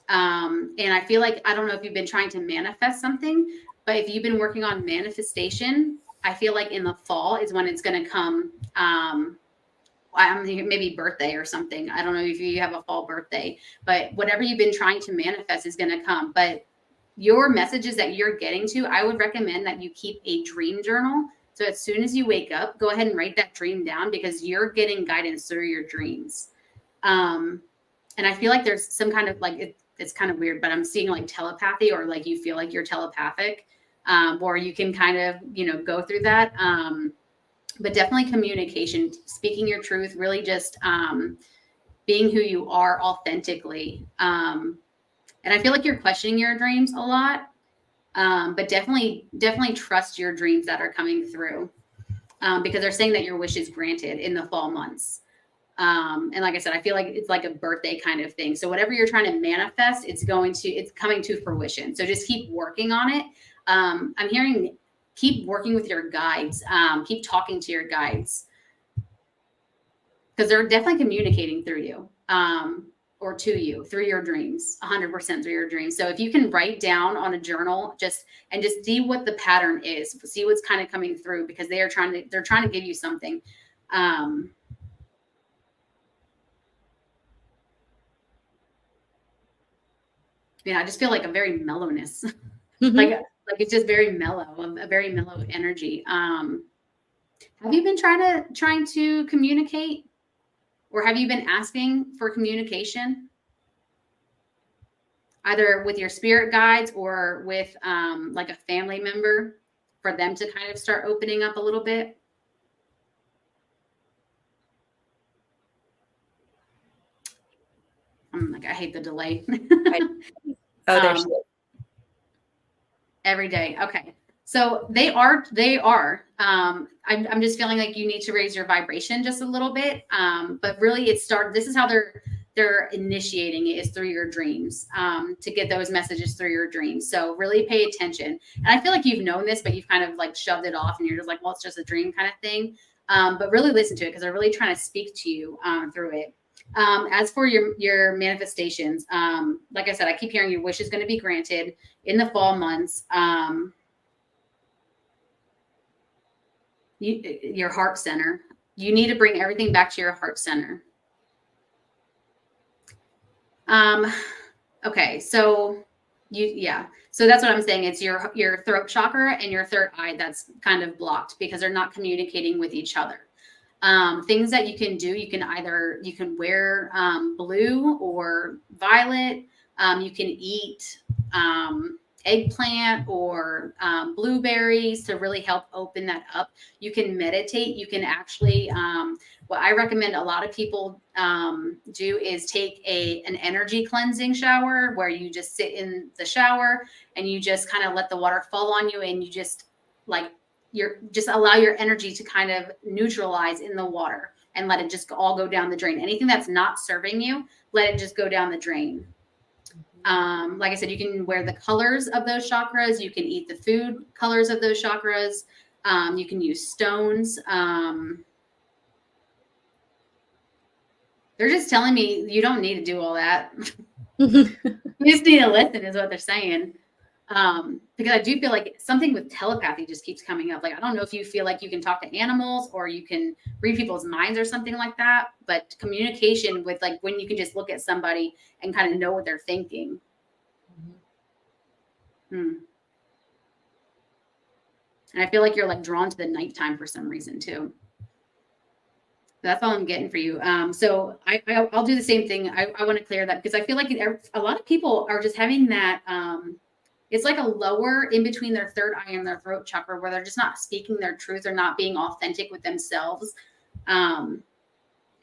And I feel like, I don't know if you've been trying to manifest something, but if you've been working on manifestation, I feel like in the fall is when it's going to come. I'm thinking maybe birthday or something. I don't know if you have a fall birthday, but whatever you've been trying to manifest is going to come. But your messages that you're getting to, I would recommend that you keep a dream journal. So as soon as you wake up, go ahead and write that dream down because you're getting guidance through your dreams. And I feel like there's some kind of like, it's kind of weird, but I'm seeing like telepathy or like you feel like you're telepathic, or you can kind of, go through that. but definitely communication, speaking your truth, really just being who you are authentically. And I feel like you're questioning your dreams a lot, but definitely trust your dreams that are coming through, because they're saying that your wish is granted in the fall months. And like I said, I feel like it's like a birthday kind of thing. So whatever you're trying to manifest, it's coming to fruition. So just keep working on it. I'm hearing, keep working with your guides. Keep talking to your guides, because they're definitely communicating through you, or to you through your dreams, 100% through your dreams. So if you can write down on a journal, just see what the pattern is, see what's kind of coming through, because they're trying to give you something. Yeah, I just feel like a very mellowness, like it's just very mellow, a very mellow energy. Have you been trying to communicate, or have you been asking for communication, either with your spirit guides or with like a family member, for them to kind of start opening up a little bit? I'm like, I hate the delay. Oh, there she is. Every day. Okay. So they are, I'm just feeling like you need to raise your vibration just a little bit. But really this is how they're initiating it, is through your dreams, to get those messages through your dreams. So really pay attention. And I feel like you've known this, but you've kind of like shoved it off, and you're just like, well, it's just a dream kind of thing. But really listen to it, because they're really trying to speak to you through it. As for your manifestations, like I said, I keep hearing your wish is going to be granted in the fall months. Your heart center, you need to bring everything back to your heart center. Okay, so so that's what I'm saying. It's your throat chakra and your third eye that's kind of blocked, because they're not communicating with each other. Things that you can do, you can wear blue or violet. You can eat eggplant or blueberries to really help open that up. You can meditate. You can actually, what I recommend a lot of people do is take an energy cleansing shower, where you just sit in the shower and you just kind of let the water fall on you, and you just allow your energy to kind of neutralize in the water, and let it just all go down the drain. Anything that's not serving you, let it just go down the drain. Like I said, you can wear the colors of those chakras. You can eat the food colors of those chakras. You can use stones. They're just telling me you don't need to do all that. You just need to listen, is what they're saying. Because I do feel like something with telepathy just keeps coming up. Like, I don't know if you feel like you can talk to animals, or you can read people's minds or something like that, but communication with, like, when you can just look at somebody and kind of know what they're thinking. And I feel like you're like drawn to the nighttime for some reason too. That's all I'm getting for you. So I'll do the same thing. I want to clear that, because I feel like a lot of people are just having that, it's like a lower in between their third eye and their throat chakra, where they're just not speaking their truth, or not being authentic with themselves. And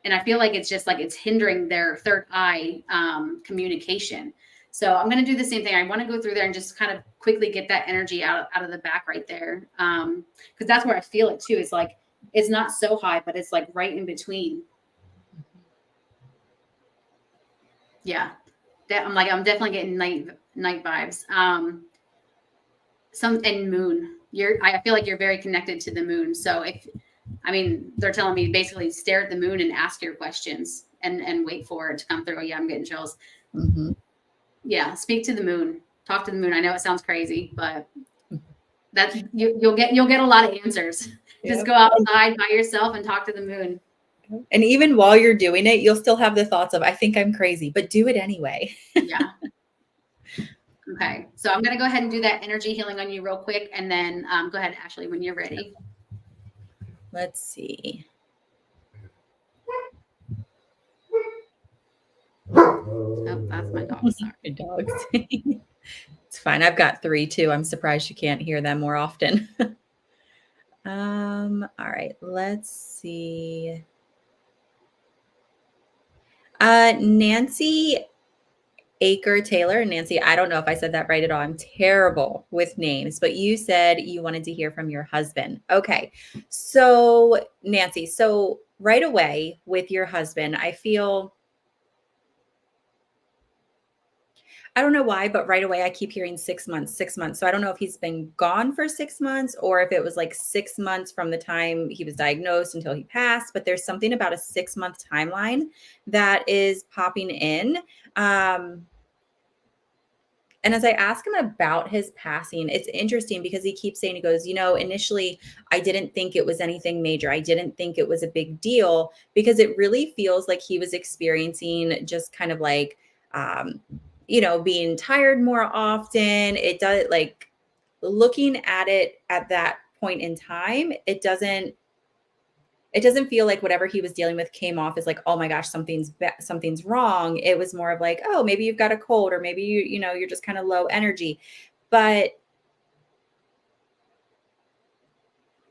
I feel like it's just like it's hindering their third eye communication. So I'm going to do the same thing. I want to go through there and just kind of quickly get that energy out of the back right there. Because that's where I feel it too. It's like, it's not so high, but it's like right in between. Yeah. I'm definitely getting night vibes. And moon. I feel like you're very connected to the moon. So they're telling me basically stare at the moon and ask your questions and wait for it to come through. Oh, yeah, I'm getting chills. Yeah, speak to the moon. Talk to the moon. I know it sounds crazy, but that's you'll get a lot of answers. Yeah. Just go outside by yourself and talk to the moon. And even while you're doing it, you'll still have the thoughts of, I think I'm crazy, but do it anyway. Yeah. Okay. So I'm going to go ahead and do that energy healing on you real quick. And then go ahead, Ashley, when you're ready. Let's see. Oh, that's my dog. Sorry. My dogs. It's fine. I've got 3 too. I'm surprised you can't hear them more often. All right, let's see. Nancy Aker Taylor. Nancy, I don't know if I said that right at all. I'm terrible with names, but you said you wanted to hear from your husband. Okay. So, Nancy, so right away with your husband, I don't know why, but right away I keep hearing 6 months, 6 months. So I don't know if he's been gone for 6 months or if it was like 6 months from the time he was diagnosed until he passed. But there's something about a 6 month timeline that is popping in. Um, and as I ask him about his passing, it's interesting because he keeps saying, he goes, initially I didn't think it was anything major. I didn't think it was a big deal because it really feels like he was experiencing just kind of like, um, being tired more often. It does like looking at it at that point in time, it doesn't feel like whatever he was dealing with came off as like, oh my gosh, something's wrong. It was more of like, oh, maybe you've got a cold, or maybe you're just kind of low energy. But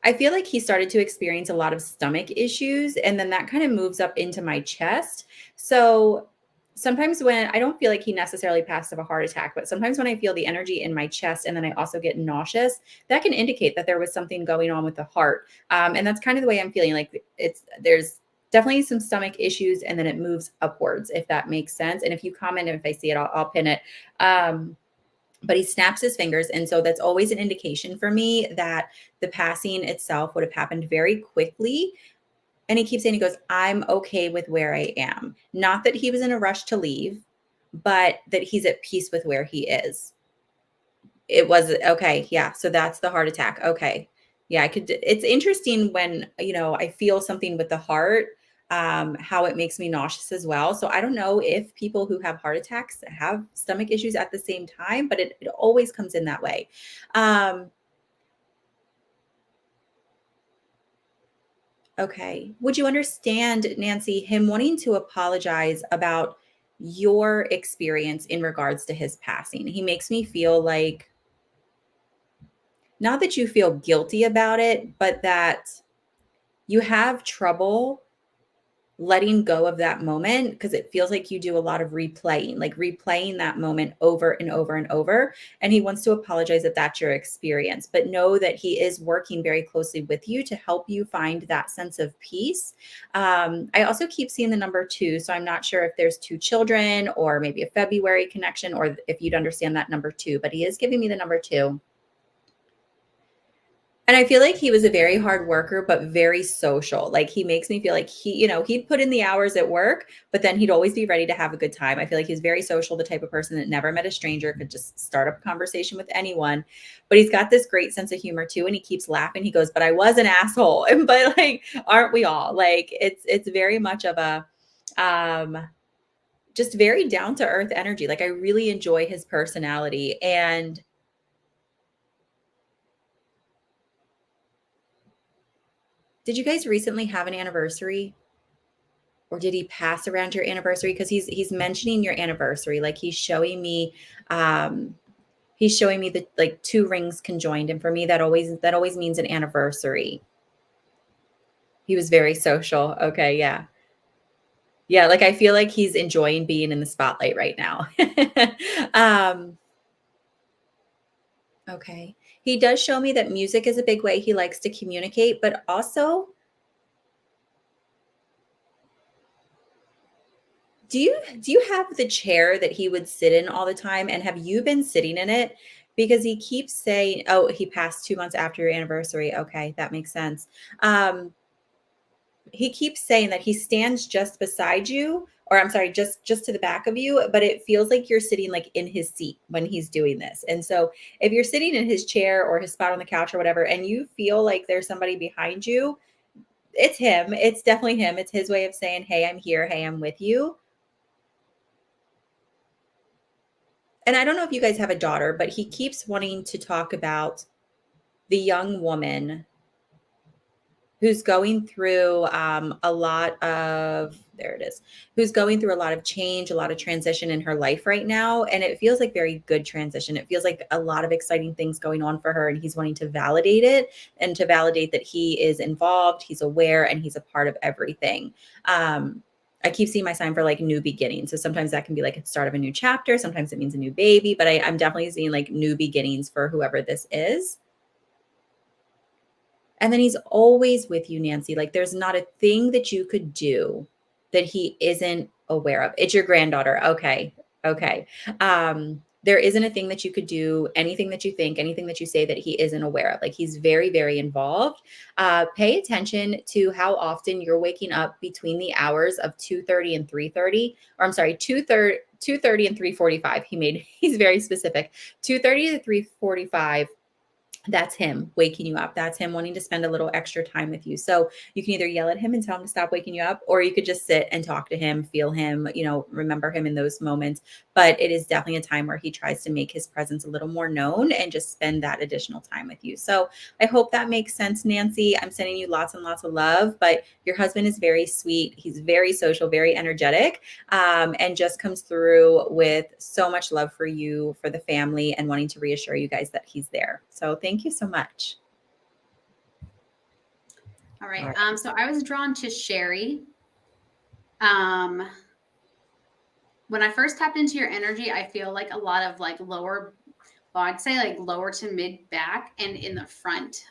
I feel like he started to experience a lot of stomach issues, and then that kind of moves up into my chest. So sometimes when I don't feel like he necessarily passed of a heart attack, but sometimes when I feel the energy in my chest and then I also get nauseous, that can indicate that there was something going on with the heart. And that's kind of the way I'm feeling. Like there's definitely some stomach issues, and then it moves upwards, if that makes sense. And if you comment, if I see it, I'll pin it. But he snaps his fingers. And so that's always an indication for me that the passing itself would have happened very quickly. And he keeps saying, he goes, I'm okay with where I am. Not that he was in a rush to leave, but that he's at peace with where he is. It was okay. Yeah. So that's the heart attack. Okay. Yeah. It's interesting when, I feel something with the heart, how it makes me nauseous as well. So I don't know if people who have heart attacks have stomach issues at the same time, but it always comes in that way. Um, okay. Would you understand, Nancy, him wanting to apologize about your experience in regards to his passing? He makes me feel like, not that you feel guilty about it, but that you have trouble letting go of that moment because it feels like you do a lot of replaying that moment over and over and over. And he wants to apologize that that's your experience, but know that he is working very closely with you to help you find that sense of peace. I also keep seeing the number 2. So I'm not sure if there's 2 children or maybe a February connection or if you'd understand that number 2, but he is giving me the number 2. And I feel like he was a very hard worker, but very social. Like he makes me feel like he'd put in the hours at work, but then he'd always be ready to have a good time. I feel like he's very social, the type of person that never met a stranger, could just start up a conversation with anyone. But he's got this great sense of humor too. And he keeps laughing. He goes, but I was an asshole. But like, aren't we all? Like it's very much of a just very down to earth energy. Like I really enjoy his personality. And did you guys recently have an anniversary? Or did he pass around your anniversary? Because he's mentioning your anniversary. Like um he's showing me the like 2 rings conjoined. And for me, that always means an anniversary. He was very social. Okay, yeah. Yeah, like I feel like he's enjoying being in the spotlight right now. um, okay. He does show me that music is a big way he likes to communicate, but also do you have the chair that he would sit in all the time, and have you been sitting in it? Because he keeps saying, "Oh, he passed 2 months after your anniversary." Okay, that makes sense. Um, he keeps saying that he stands just beside you, or I'm sorry, just to the back of you, but it feels like you're sitting like in his seat when he's doing this. And so if you're sitting in his chair or his spot on the couch or whatever, and you feel like there's somebody behind you, it's him. It's definitely him. It's his way of saying, "Hey, I'm here. Hey, I'm with you." And I don't know if you guys have a daughter, but he keeps wanting to talk about the young woman who's going through a lot of, there it is, who's going through a lot of change, a lot of transition in her life right now. And it feels like very good transition. It feels like a lot of exciting things going on for her. And he's wanting to validate it and to validate that he is involved, he's aware, and he's a part of everything. I keep seeing my sign for like new beginnings. So sometimes that can be like a start of a new chapter. Sometimes it means a new baby, but I'm definitely seeing like new beginnings for whoever this is. And then he's always with you, Nancy. Like there's not a thing that you could do that he isn't aware of. It's your granddaughter. Okay. Okay. There isn't a thing that you could do, anything that you think, anything that you say that he isn't aware of. Like he's very, very involved. Pay attention to how often you're waking up between the hours of 2:30 and 3:30, or I'm sorry, 2:30 and 3:45. He's very specific. 2:30 to 3:45. That's him waking you up. That's him wanting to spend a little extra time with you. So you can either yell at him and tell him to stop waking you up, or you could just sit and talk to him, feel him, remember him in those moments. But it is definitely a time where he tries to make his presence a little more known and just spend that additional time with you. So I hope that makes sense, Nancy. I'm sending you lots and lots of love, but your husband is very sweet. He's very social, very energetic, and just comes through with so much love for you, for the family, and wanting to reassure you guys that he's there. So thank you so much. All right. So I was drawn to Sherry. When I first tapped into your energy, I feel like a lot of like lower, well, I'd say like lower to mid back and in the front,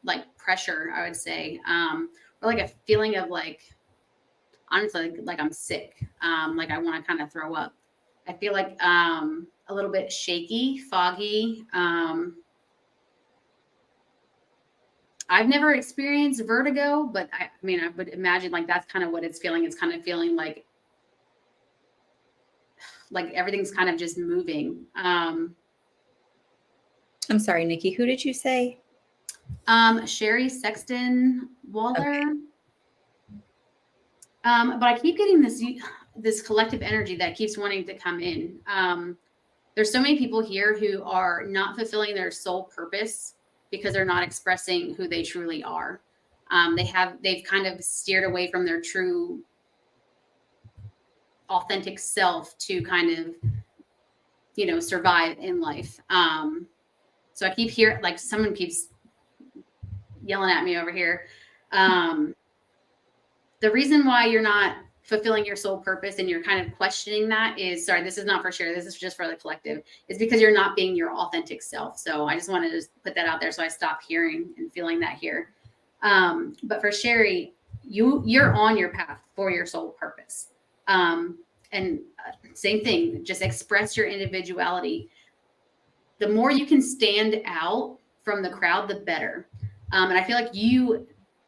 like pressure, I would say, or like a feeling of like, honestly, like I'm sick. Like I want to kind of throw up. I feel like a little bit shaky, foggy. I've never experienced vertigo, but I mean, I would imagine like that's kind of what it's feeling. It's kind of feeling like everything's kind of just moving. I'm sorry, Nikki, who did you say? Sherry Sexton Waller. Okay. But I keep getting this collective energy that keeps wanting to come in. There's so many people here who are not fulfilling their soul purpose because they're not expressing who they truly are. They've kind of steered away from their true authentic self to kind of, survive in life. So I keep hearing, like someone keeps yelling at me over here. The reason why you're not fulfilling your soul purpose and you're kind of questioning that is, sorry, this is not for sure, this is just for the collective, is because you're not being your authentic self. So I just wanted to put that out there so I stop hearing and feeling that here. But for Sherry, you're on your path for your soul purpose. And same thing, just express your individuality. The more you can stand out from the crowd, the better. And I feel like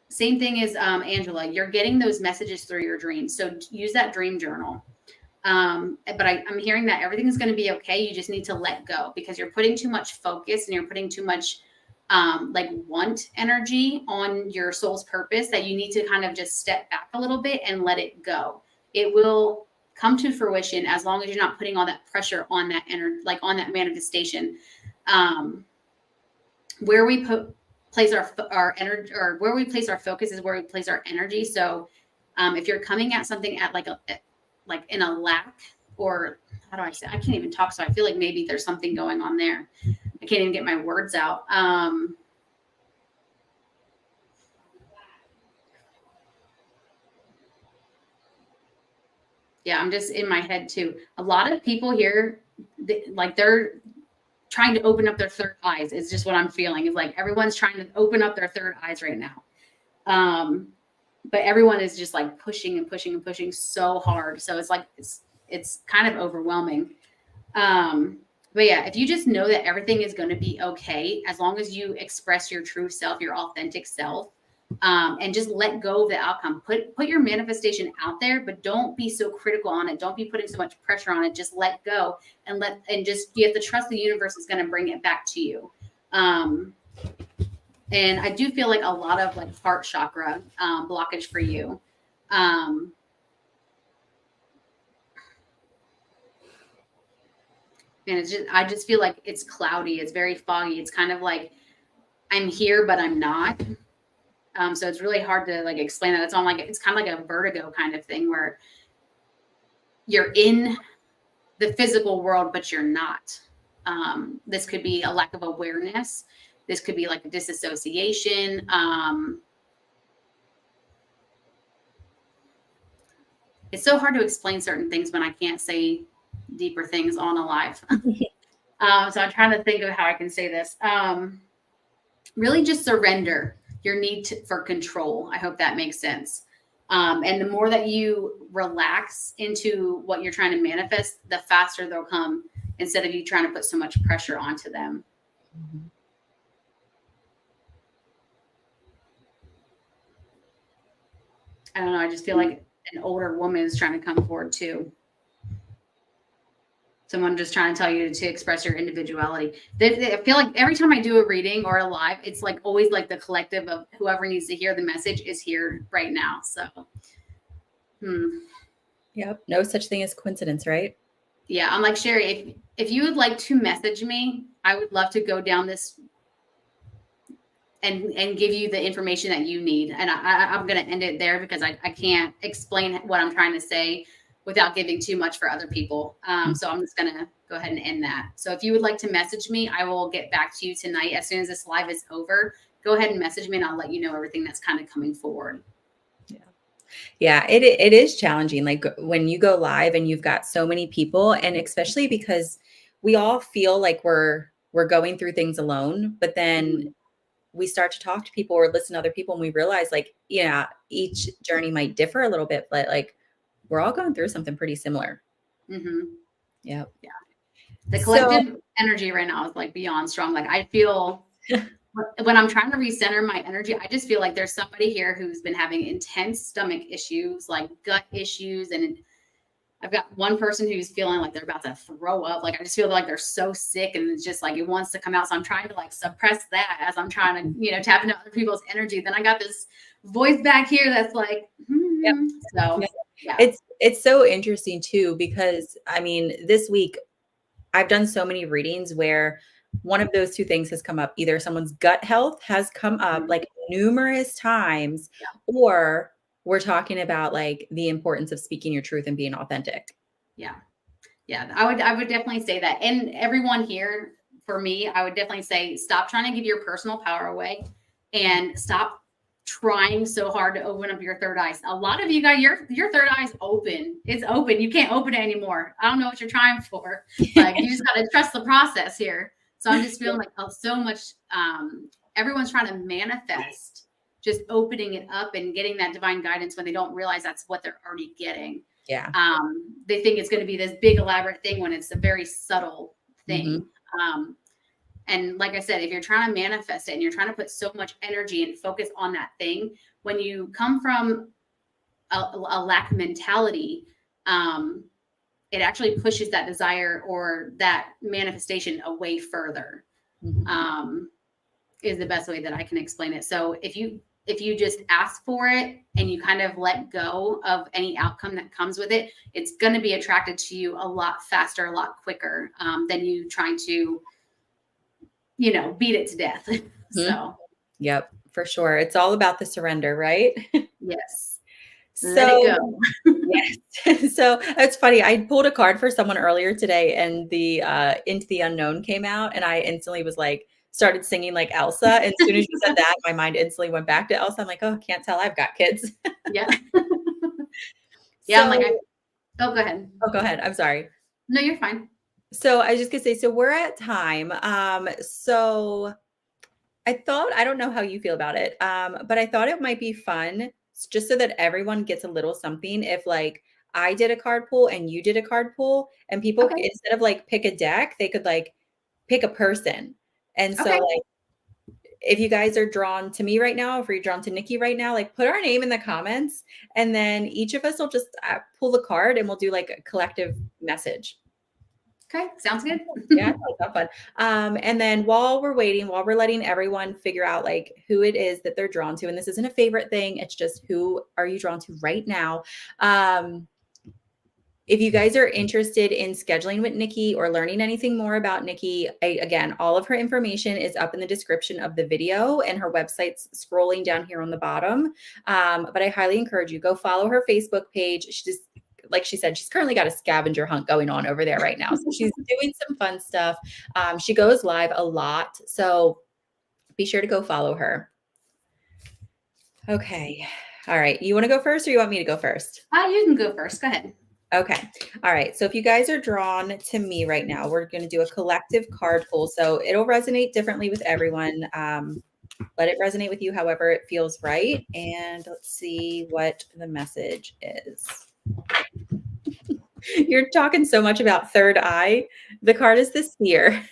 same thing as Angela, you're getting those messages through your dreams. So use that dream journal. But I'm hearing that everything is going to be okay. You just need to let go because you're putting too much focus and you're putting too much want energy on your soul's purpose that you need to kind of just step back a little bit and let it go. It will come to fruition as long as you're not putting all that pressure on that on that manifestation. Where we place our energy, or where we place our focus is where we place our energy. So if you're coming at something at like in a lack, or how do I say, I can't even talk. So I feel like maybe there's something going on there. I can't even get my words out. Yeah, I'm just in my head too. A lot of people here, they're trying to open up their third eyes. Is just what I'm feeling. Is like everyone's trying to open up their third eyes right now. But everyone is just like pushing and pushing and pushing so hard. So it's like it's kind of overwhelming. But yeah, if you just know that everything is going to be okay as long as you express your true self, your authentic self, and just let go of the outcome. Put your manifestation out there, but don't be so critical on it. Don't be putting so much pressure on it. Just let go and you have to trust the universe is going to bring it back to you. And I do feel like a lot of like heart chakra blockage for you. And I just feel like it's cloudy. It's very foggy. It's kind of like I'm here, but I'm not. So it's really hard to like explain that. It's kind of like a vertigo kind of thing where you're in the physical world, but you're not. This could be a lack of awareness. This could be like a disassociation. It's so hard to explain certain things when I can't say deeper things on a live. So I'm trying to think of how I can say this. Really just surrender your need for control. I hope that makes sense. And the more that you relax into what you're trying to manifest, the faster they'll come instead of you trying to put so much pressure onto them. Mhm. I don't know. I just feel like an older woman is trying to come forward too. Someone just trying to tell you to express your individuality. I feel like every time I do a reading or a live, it's like always like the collective of whoever needs to hear the message is here right now. So, Yep. No such thing as coincidence, right? Yeah, I'm like, Sherry, if you would like to message me, I would love to go down this and give you the information that you need. And I'm going to end it there because I can't explain what I'm trying to say without giving too much for other people. So I'm just going to go ahead and end that. So if you would like to message me, I will get back to you tonight. As soon as this live is over, go ahead and message me and I'll let you know everything that's kind of coming forward. Yeah, it is challenging. Like when you go live and you've got so many people, and especially because we all feel like we're going through things alone, but then we start to talk to people or listen to other people and we realize like, yeah, each journey might differ a little bit, but like we're all going through something pretty similar. Mm-hmm. Yeah. Yeah. The collective energy right now is like beyond strong. Like I feel when I'm trying to recenter my energy, I just feel like there's somebody here who's been having intense stomach issues, like gut issues. And I've got one person who's feeling like they're about to throw up. Like I just feel like they're so sick and it's just like it wants to come out. So I'm trying to like suppress that as I'm trying to, tap into other people's energy. Then I got this voice back here that's like, Yep. So yeah. It's so interesting too, because I mean, this week I've done so many readings where one of those two things has come up. Either someone's gut health has come up like numerous times, or we're talking about like the importance of speaking your truth and being authentic. Yeah. Yeah. I would definitely say that. And everyone here, for me, I would definitely say stop trying to give your personal power away and stop trying so hard to open up your third eye. A lot of you got your third eye's open. It's open. You can't open it anymore. I don't know what you're trying for. Like you just got to trust the process here. So I'm just feeling like so much, everyone's trying to manifest, just opening it up and getting that divine guidance when they don't realize that's what they're already getting. Yeah. They think it's going to be this big elaborate thing when it's a very subtle thing. And like I said, if you're trying to manifest it and you're trying to put so much energy and focus on that thing, when you come from a lack mentality, it actually pushes that desire or that manifestation away further. Is the best way that I can explain it. So if you just ask for it and you kind of let go of any outcome that comes with it, it's going to be attracted to you a lot faster, a lot quicker than you trying to, beat it to death. So, yep, for sure. It's all about the surrender, right? Yes. Let it go. Yes. So it's funny. I pulled a card for someone earlier today and the Into the Unknown came out and I instantly was like, started singing like Elsa. And as soon as you said that, my mind instantly went back to Elsa. I'm like, oh, can't tell I've got kids. Yeah. Yeah. I'm like, oh, go ahead. Oh, go ahead. I'm sorry. No, you're fine. So I was just gonna say, so we're at time. So I don't know how you feel about it, but I thought it might be fun just so that everyone gets a little something. If like I did a card pull and you did a card pull, and people instead of like pick a deck, they could like pick a person. And so like if you guys are drawn to me right now, if you're drawn to Nikki right now, like put our name in the comments, and then each of us will just pull the card and we'll do like a collective message. Okay, sounds good. Yeah, that's fun. And then while we're waiting, while we're letting everyone figure out like who it is that they're drawn to, and this isn't a favorite thing, it's just who are you drawn to right now? If you guys are interested in scheduling with Nikki or learning anything more about Nikki, again, all of her information is up in the description of the video, and her website's scrolling down here on the bottom. But I highly encourage you, go follow her Facebook page. She just, like she said, she's currently got a scavenger hunt going on over there right now. So she's doing some fun stuff. She goes live a lot. So be sure to go follow her. Okay. All right. You want to go first or you want me to go first? You can go first. Go ahead. Okay. All right. So if you guys are drawn to me right now, we're going to do a collective card pull. So it'll resonate differently with everyone. Let it resonate with you however it feels right. And let's see what the message is. You're talking so much about third eye. The card is the seer.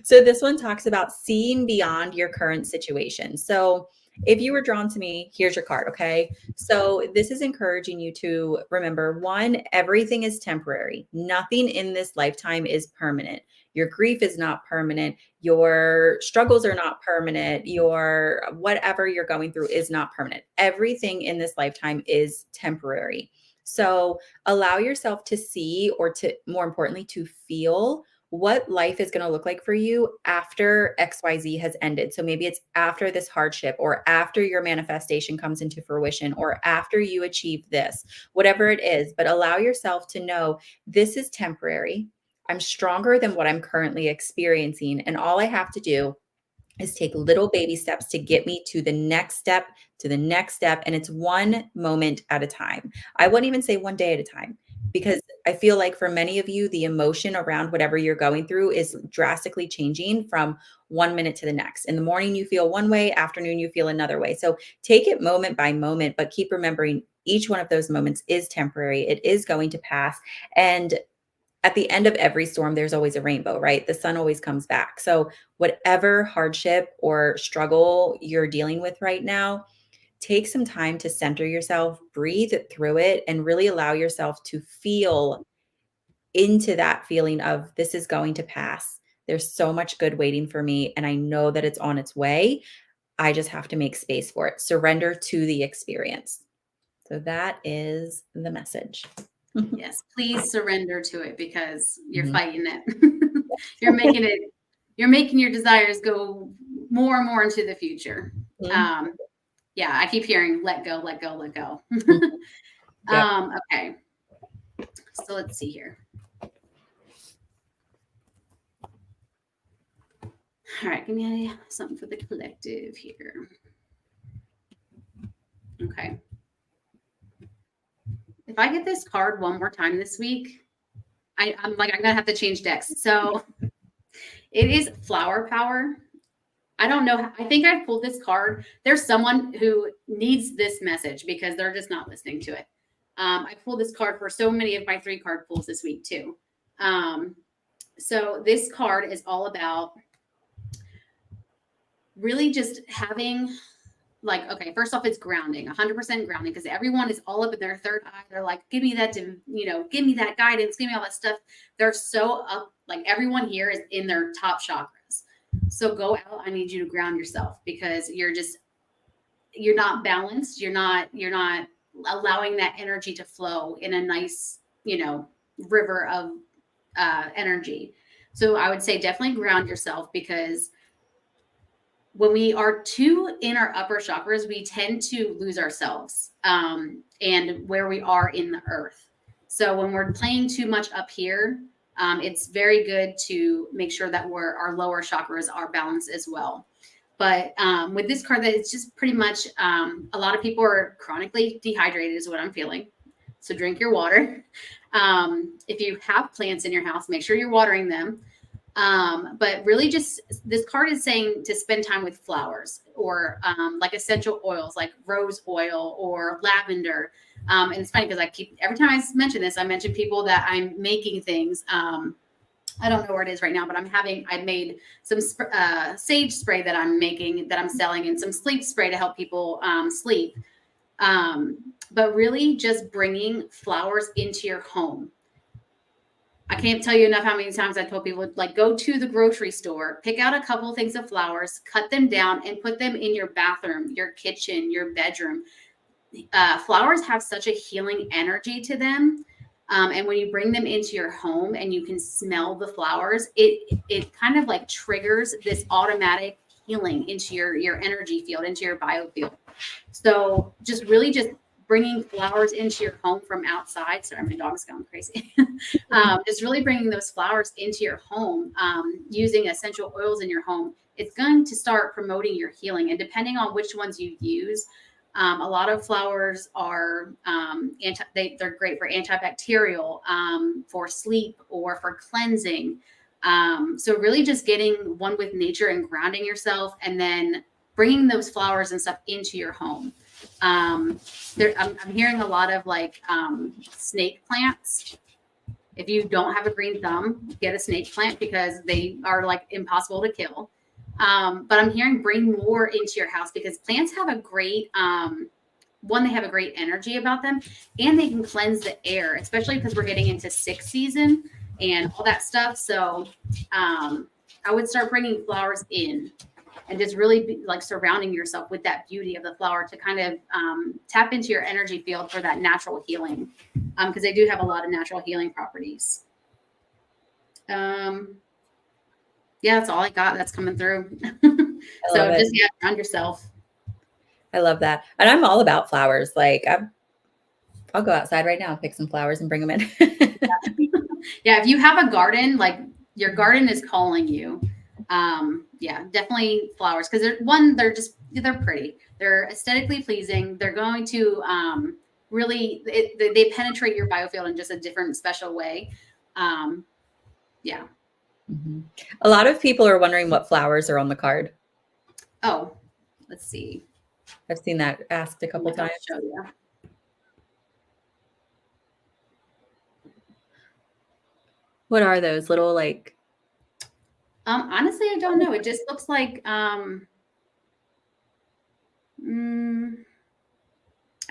So this one talks about seeing beyond your current situation. So if you were drawn to me, here's your card, okay? So this is encouraging you to remember, one, everything is temporary. Nothing in this lifetime is permanent. Your grief is not permanent. Your struggles are not permanent. Your whatever you're going through is not permanent. Everything in this lifetime is temporary. So allow yourself to see, or to, more importantly, to feel what life is going to look like for you after XYZ has ended. So maybe it's after this hardship, or after your manifestation comes into fruition, or after you achieve this, whatever it is. But allow yourself to know this is temporary. I'm stronger than what I'm currently experiencing. And all I have to do is take little baby steps to get me to the next step, to the next step. And it's one moment at a time. I wouldn't even say one day at a time, because I feel like for many of you, the emotion around whatever you're going through is drastically changing from 1 minute to the next. In the morning, you feel one way, afternoon, you feel another way. So take it moment by moment, but keep remembering each one of those moments is temporary. It is going to pass. And at the end of every storm, there's always a rainbow, right? The sun always comes back. So whatever hardship or struggle you're dealing with right now, take some time to center yourself, breathe through it, and really allow yourself to feel into that feeling of this is going to pass. There's so much good waiting for me, and I know that it's on its way. I just have to make space for it. Surrender to the experience. So that is the message. Yes, please surrender to it, because you're Mhm. fighting it. You're making your desires go more and more into the future. Mhm. Yeah, I keep hearing let go, let go, let go. Mhm. Yep. Okay. So let's see here. All right, give me something for the collective here. Okay. If I get this card one more time this week, I'm gonna have to change decks. So it is flower power. I don't know. I think I pulled this card. There's someone who needs this message because they're just not listening to it. I pulled this card for so many of my 3-card pulls this week too. So this card is all about really just having, like, okay, first off, it's grounding, 100% grounding, because everyone is all up in their third eye. They're like, give me that, give me that guidance, give me all that stuff. They're so up, like everyone here is in their top chakras. So go out. I need you to ground yourself, because you're not balanced. You're not allowing that energy to flow in a nice, river of energy. So I would say definitely ground yourself, because when we are too in our upper chakras, we tend to lose ourselves and where we are in the earth. So when we're playing too much up here, it's very good to make sure that our lower chakras are balanced as well. But with this card, that it's just pretty much a lot of people are chronically dehydrated is what I'm feeling. So drink your water. If you have plants in your house, make sure you're watering them. But really, just this card is saying to spend time with flowers, or like essential oils like rose oil or lavender. And it's funny because every time I mention this, I mention people that I'm making things. I don't know where it is right now, but I made some sage spray that I'm making, that I'm selling, and some sleep spray to help people sleep. But really just bringing flowers into your home. I can't tell you enough how many times I told people, like, go to the grocery store, pick out a couple things of flowers, cut them down, and put them in your bathroom, your kitchen, your bedroom. flowers have such a healing energy to them. And when you bring them into your home and you can smell the flowers, it kind of like triggers this automatic healing into your energy field, into your biofield. So just really just bringing flowers into your home from outside. Sorry, my dog's going crazy. Just really bringing those flowers into your home, using essential oils in your home. It's going to start promoting your healing. And depending on which ones you use, a lot of flowers are they're great for antibacterial, for sleep, or for cleansing. So really just getting one with nature and grounding yourself, and then bringing those flowers and stuff into your home. I'm hearing a lot of like snake plants. If you don't have a green thumb, get a snake plant because they are like impossible to kill. But I'm hearing bring more into your house, because plants have a great, one, they have a great energy about them, and they can cleanse the air, especially because we're getting into sick season and all that stuff. So I would start bringing flowers in and just really be like surrounding yourself with that beauty of the flower to kind of tap into your energy field for that natural healing, because they do have a lot of natural healing properties. Yeah, that's all I got that's coming through. So just, yeah, ground yourself. I love that. And I'm all about flowers. Like I'll go outside right now and pick some flowers and bring them in. Yeah, if you have a garden, like your garden is calling you. Yeah, definitely flowers, because they're pretty. They're aesthetically pleasing. They're going to really, they penetrate your biofield in just a different, special way. Yeah. Mm-hmm. A lot of people are wondering what flowers are on the card. Oh, let's see. I've seen that asked a couple times. Show you. What are those little like? Honestly, I don't know. It just looks like I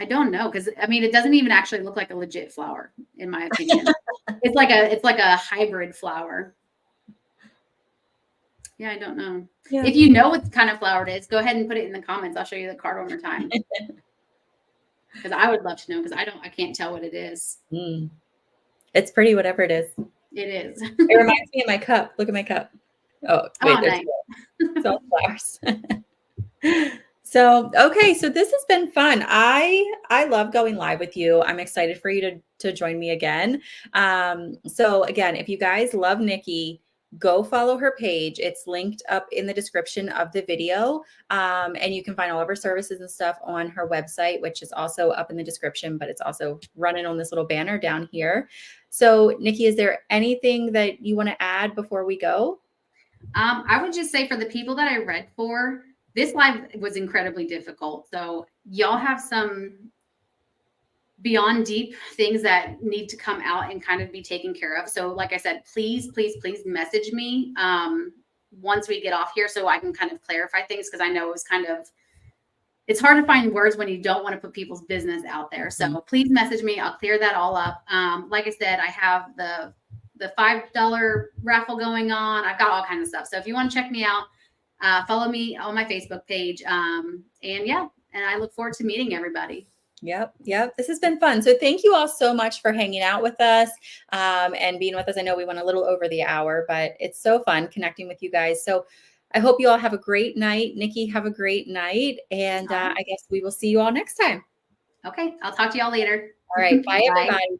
don't know, because I mean, it doesn't even actually look like a legit flower, in my opinion. It's like a hybrid flower. Yeah, I don't know. Yeah. If you know what kind of flower it is, go ahead and put it in the comments. I'll show you the card one more time. Because I would love to know, because I can't tell what it is. It's pretty, whatever it is. It is. It reminds me of my cup. Look at my cup. Oh, wait, nice. It's all flowers. So, okay. So this has been fun. I love going live with you. I'm excited for you to join me again. So again, if you guys love Nikki, go follow her page. It's linked up in the description of the video. And you can find all of her services and stuff on her website, which is also up in the description, but it's also running on this little banner down here. So Nikki, is there anything that you want to add before we go? I would just say, for the people that I read for, this live was incredibly difficult. So y'all have some beyond deep things that need to come out and kind of be taken care of. So like I said, please, please, please message me once we get off here, so I can kind of clarify things, because I know it's hard to find words when you don't want to put people's business out there. So please message me. I'll clear that all up. Like I said, I have the $5 raffle going on. I've got all kinds of stuff. So if you want to check me out, follow me on my Facebook page. And yeah, and I look forward to meeting everybody. Yep. This has been fun. So thank you all so much for hanging out with us and being with us. I know we went a little over the hour, but it's so fun connecting with you guys. So I hope you all have a great night. Nikki, have a great night. And I guess we will see you all next time. Okay. I'll talk to y'all later. All right. Bye, everybody.